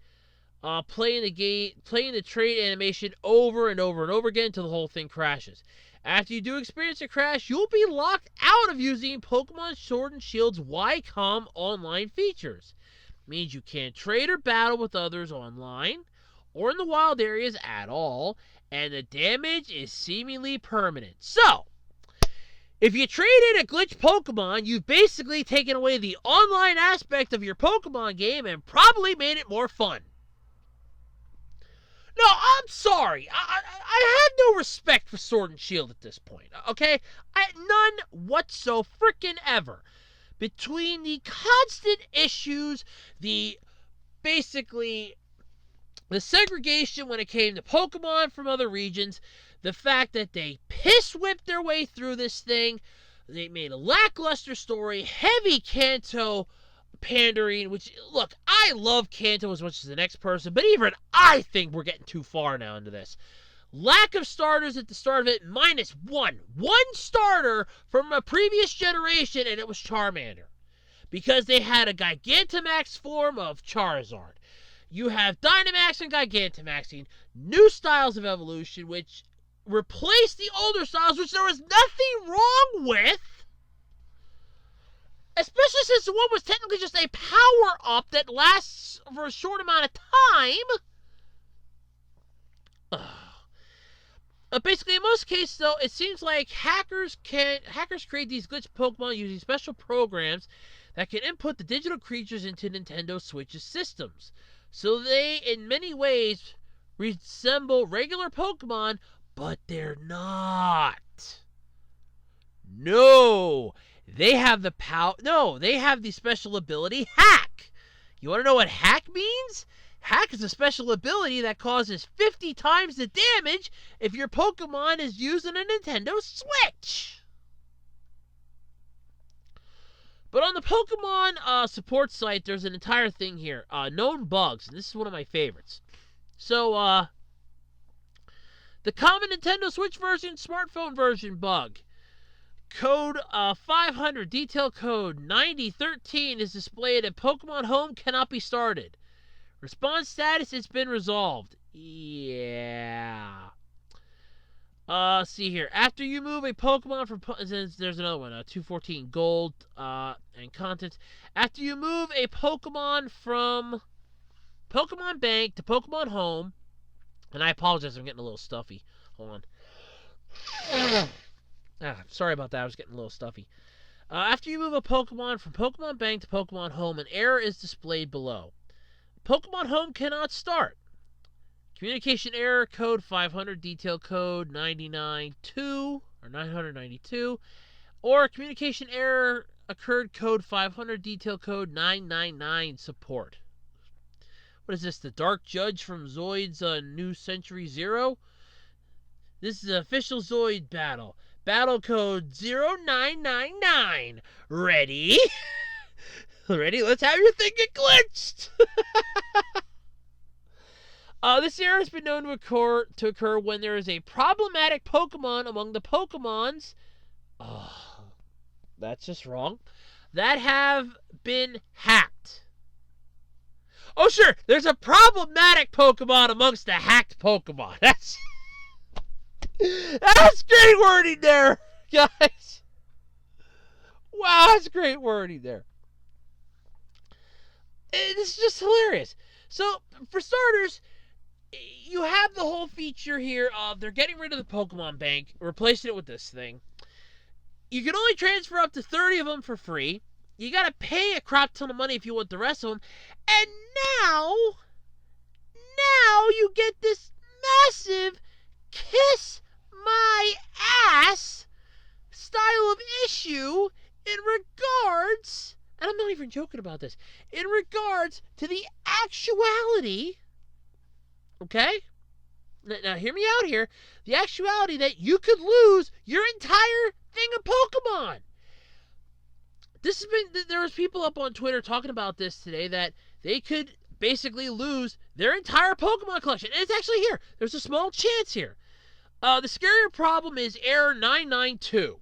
Speaker 2: playing the trade animation over and over and over again until the whole thing crashes. After you do experience a crash, you'll be locked out of using Pokemon Sword and Shield's YCOM online features. Means you can't trade or battle with others online or in the wild areas at all, and the damage is seemingly permanent. So, if you trade in a glitched Pokemon, you've basically taken away the online aspect of your Pokemon game and probably made it more fun. No, I'm sorry. I have no respect for Sword and Shield at this point, okay? None whatso frickin' ever. Between the constant issues, basically the segregation when it came to Pokemon from other regions, the fact that they piss-whipped their way through this thing, they made a lackluster story, heavy Kanto pandering, which, look, I love Kanto as much as the next person, but even I think we're getting too far now into this. Lack of starters at the start of it, minus one. One starter from a previous generation, and it was Charmander. Because they had a Gigantamax form of Charizard. You have Dynamax and Gigantamaxing, new styles of evolution, which replace the older styles, which there was nothing wrong with. Especially since the one was technically just a power-up that lasts for a short amount of time. Basically, in most cases, though, it seems like hackers create these glitched Pokemon using special programs that can input the digital creatures into Nintendo Switch's systems. So they, in many ways, resemble regular Pokemon, but they're not. No, they have the they have the special ability Hack. You want to know what Hack means? Hack is a special ability that causes 50 times the damage if your Pokemon is using a Nintendo Switch. But on the Pokemon support site, there's an entire thing here. Known bugs, and this is one of my favorites. So, the common Nintendo Switch version, smartphone version bug. Code 500, detail code 9013 is displayed and Pokemon Home cannot be started. Response status, it's been resolved. Yeah. See here. After you move a Pokemon from... There's another one. 214 gold and contents. After you move a Pokemon from Pokemon Bank to Pokemon Home... And I apologize, I'm getting a little stuffy. Hold on. Sorry about that. I was getting a little stuffy. After you move a Pokemon from Pokemon Bank to Pokemon Home, an error is displayed below. Pokemon Home cannot start. Communication error, code 500, detail code 992, or 992, or communication error occurred, code 500, detail code 999, support. What is this, the Dark Judge from Zoid's New Century Zero? This is an official Zoid battle. Battle code 0999. Ready? Ready? Let's have your thing get glitched. This error has been known to occur when there is a problematic Pokemon among the Pokemons. Oh, that's just wrong. That have been hacked. Oh, sure, there's a problematic Pokemon amongst the hacked Pokemon. That's great wording there, guys. Wow, that's great wording there. This is just hilarious. So, for starters, you have the whole feature here of they're getting rid of the Pokemon Bank, replacing it with this thing. You can only transfer up to 30 of them for free. You gotta pay a crap ton of money if you want the rest of them. And now you get this massive kiss my ass style of issue in regards, and I'm not even joking about this, in regards to the actuality, okay? Now hear me out here. The actuality that you could lose your entire thing of Pokemon. There was people up on Twitter talking about this today that they could basically lose their entire Pokemon collection. And it's actually here. There's a small chance here. The scarier problem is error 992.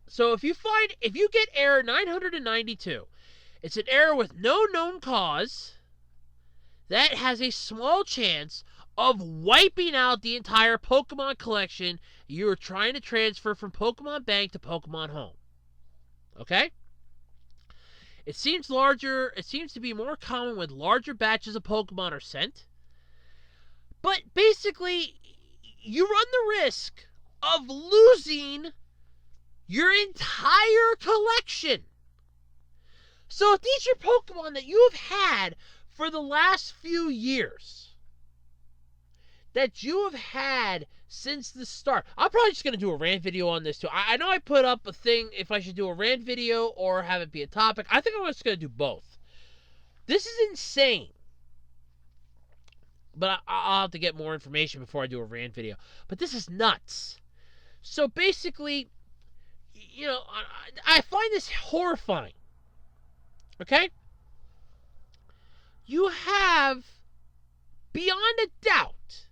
Speaker 2: So if you get error 992, it's an error with no known cause that has a small chance of wiping out the entire Pokemon collection you were trying to transfer from Pokemon Bank to Pokemon Home. Okay? It seems to be more common when larger batches of Pokemon are sent. But basically, you run the risk of losing your entire collection. So if these are Pokemon that you have had for the last few years, that you have had since the start. I'm probably just going to do a rant video on this too. I know I put up a thing if I should do a rant video or have it be a topic. I think I'm just going to do both. This is insane. But I'll have to get more information before I do a rant video. But this is nuts. So basically, you know, I find this horrifying. Okay? You have, beyond a doubt,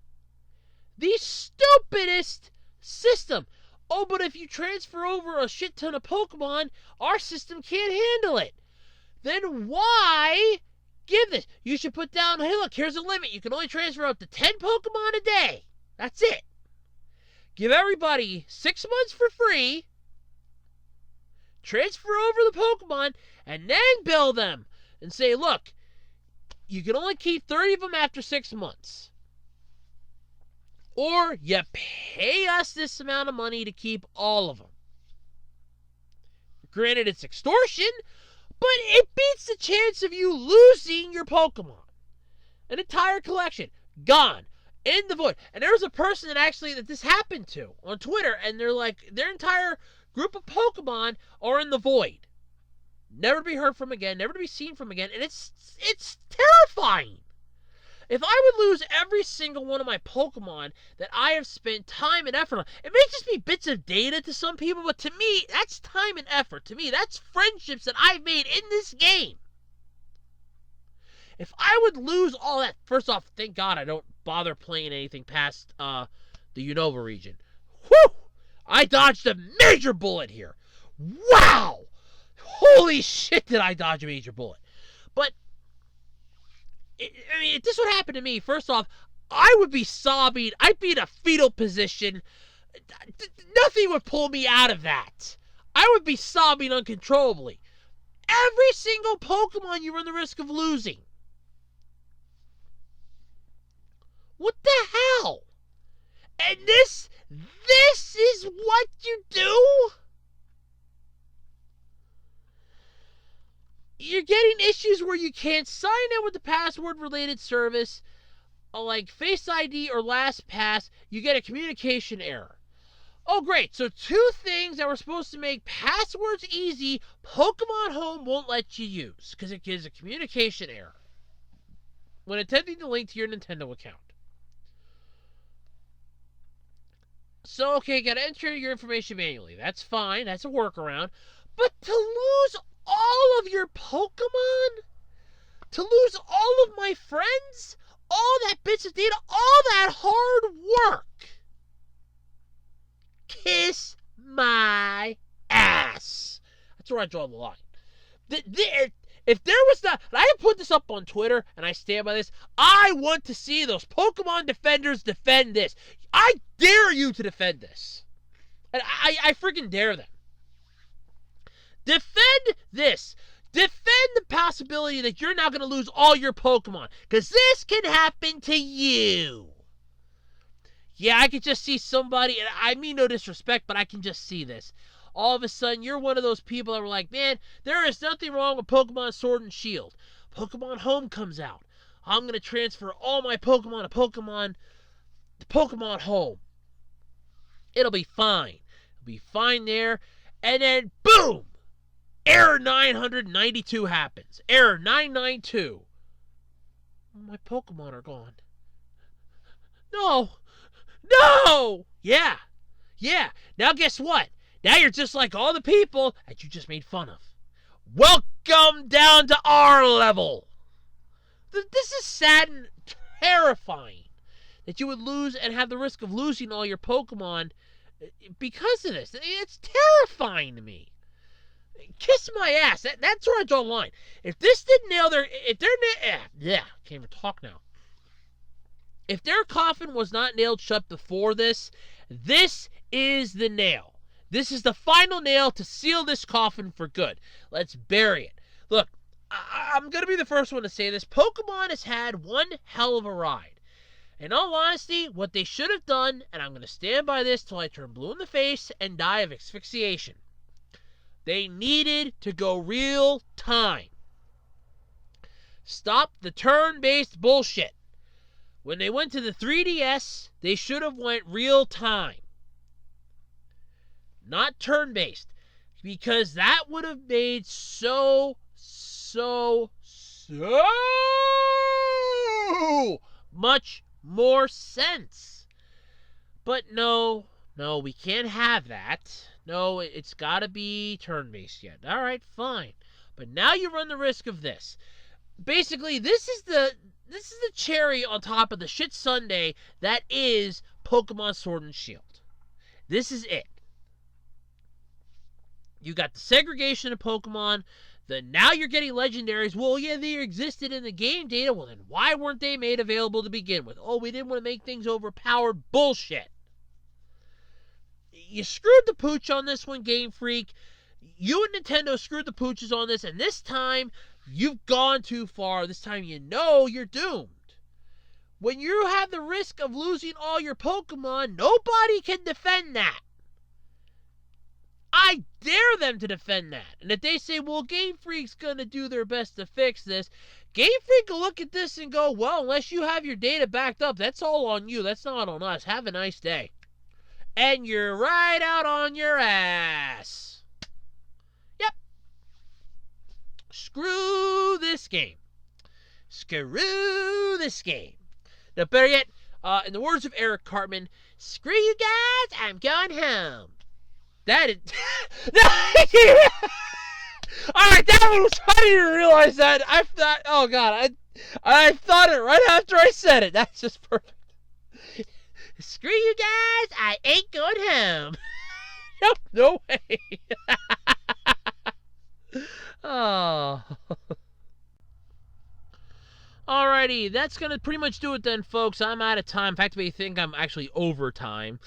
Speaker 2: the stupidest system. Oh, but if you transfer over a shit ton of Pokemon, our system can't handle it. Then why give this? You should put down, hey, look, here's a limit. You can only transfer up to 10 Pokemon a day. That's it. Give everybody 6 months for free. Transfer over the Pokemon, and then bill them. And say, look, you can only keep 30 of them after 6 months. Or you pay us this amount of money to keep all of them. Granted, it's extortion, but it beats the chance of you losing your Pokemon. An entire collection. Gone. In the void. And there was a person that this happened to on Twitter, and they're like, their entire group of Pokemon are in the void. Never to be heard from again, never to be seen from again, and it's terrifying. If I would lose every single one of my Pokemon that I have spent time and effort on, it may just be bits of data to some people, but to me, that's time and effort. To me, that's friendships that I've made in this game. If I would lose all that, first off, thank God I don't bother playing anything past the Unova region. Whew! I dodged a major bullet here. Wow! Holy shit, did I dodge a major bullet. But if this would happen to me, first off, I would be sobbing. I'd be in a fetal position. Nothing would pull me out of that. I would be sobbing uncontrollably. Every single Pokemon you run the risk of losing. What the hell? And this is what you do? You're getting issues where you can't sign in with the password-related service, like Face ID or LastPass. You get a communication error. Oh, great. So 2 things that were supposed to make passwords easy, Pokemon Home won't let you use because it gives a communication error when attempting to link to your Nintendo account. So, okay, you got to enter your information manually. That's fine. That's a workaround. But to lose all of your Pokemon? To lose all of my friends? All that bits of data? All that hard work? Kiss my ass. That's where I draw the line. If there was not, and I have put this up on Twitter, and I stand by this, I want to see those Pokemon defenders defend this. I dare you to defend this. And I freaking dare them. Defend this. Defend the possibility that you're now going to lose all your Pokemon. Because this can happen to you. Yeah, I could just see somebody, and I mean no disrespect, but I can just see this. All of a sudden, you're one of those people that were like, man, there is nothing wrong with Pokemon Sword and Shield. Pokemon Home comes out. I'm going to transfer all my Pokemon to Pokemon Home. It'll be fine. It'll be fine there. And then, boom! Error 992 happens. Error 992. My Pokemon are gone. No! No! Yeah. Now guess what? Now you're just like all the people that you just made fun of. Welcome down to our level. This is sad and terrifying that you would lose and have the risk of losing all your Pokemon because of this. It's terrifying to me. Kiss my ass. That's where I draw the line. If this didn't nail their... can't even talk now. If their coffin was not nailed shut before this, this is the nail. This is the final nail to seal this coffin for good. Let's bury it. Look, I'm going to be the first one to say this. Pokemon has had one hell of a ride. In all honesty, what they should have done, and I'm going to stand by this till I turn blue in the face and die of asphyxiation, they needed to go real time. Stop the turn-based bullshit. When they went to the 3DS, they should have went real time. Not turn-based. Because that would have made so much more sense. But no, we can't have that. No, it's got to be turn-based yet. All right, fine. But now you run the risk of this. Basically, this is the cherry on top of the shit sundae that is Pokemon Sword and Shield. This is it. You got the segregation of Pokemon. Now you're getting legendaries. Well, yeah, they existed in the game data. Well, then why weren't they made available to begin with? Oh, we didn't want to make things overpowered. Bullshit. You screwed the pooch on this one, Game Freak. You and Nintendo screwed the pooches on this, and this time you've gone too far. This time you know you're doomed. When you have the risk of losing all your Pokemon, nobody can defend that. I dare them to defend that. And if they say, well, Game Freak's going to do their best to fix this, Game Freak will look at this and go, well, unless you have your data backed up, that's all on you. That's not on us. Have a nice day. And you're right out on your ass. Yep. Screw this game. Screw this game. Now, better yet, in the words of Eric Cartman, screw you guys, I'm going home. That is... Alright, that one was... I didn't even realize that. I thought... Oh, God. I thought it right after I said it. That's just perfect. Screw you guys. I ain't going home. Nope, no way. Oh. Alrighty, that's going to pretty much do it then, folks. I'm out of time. In fact, I think I'm actually over time.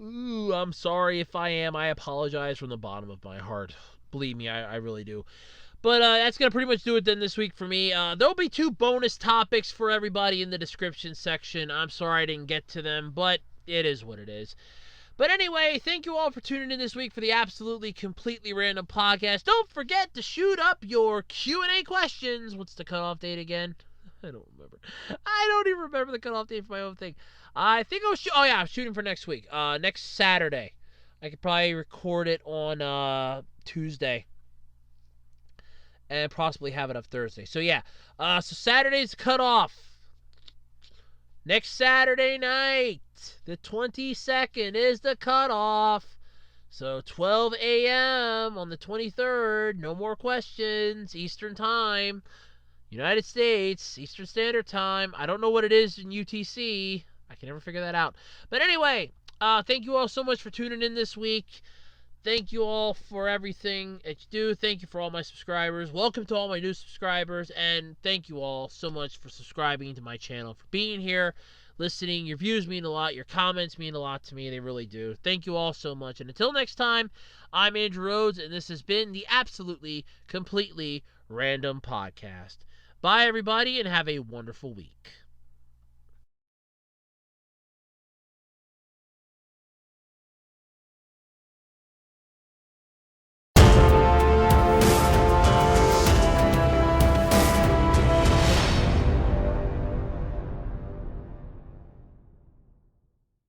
Speaker 2: Ooh, I'm sorry if I am. I apologize from the bottom of my heart. Believe me, I really do. But that's going to pretty much do it then this week for me. There'll be 2 bonus topics for everybody in the description section. I'm sorry I didn't get to them, but it is what it is. But anyway, thank you all for tuning in this week for the Absolutely Completely Random Podcast. Don't forget to shoot up your Q&A questions. What's the cutoff date again? I don't remember. I don't even remember the cutoff date for my own thing. I think I was I'm shooting for next week. Next Saturday. I could probably record it on Tuesday. And possibly have it up Thursday. So yeah. So Saturday's cutoff. Next Saturday night, the 22nd, is the cutoff. So 12 a.m. on the 23rd. No more questions. Eastern Time. United States, Eastern Standard Time. I don't know what it is in UTC. I can never figure that out. But anyway, thank you all so much for tuning in this week. Thank you all for everything that you do. Thank you for all my subscribers. Welcome to all my new subscribers. And thank you all so much for subscribing to my channel, for being here, listening. Your views mean a lot. Your comments mean a lot to me. They really do. Thank you all so much. And until next time, I'm Andrew Rhodes, and this has been the Absolutely Completely Random Podcast. Bye, everybody, and have a wonderful week.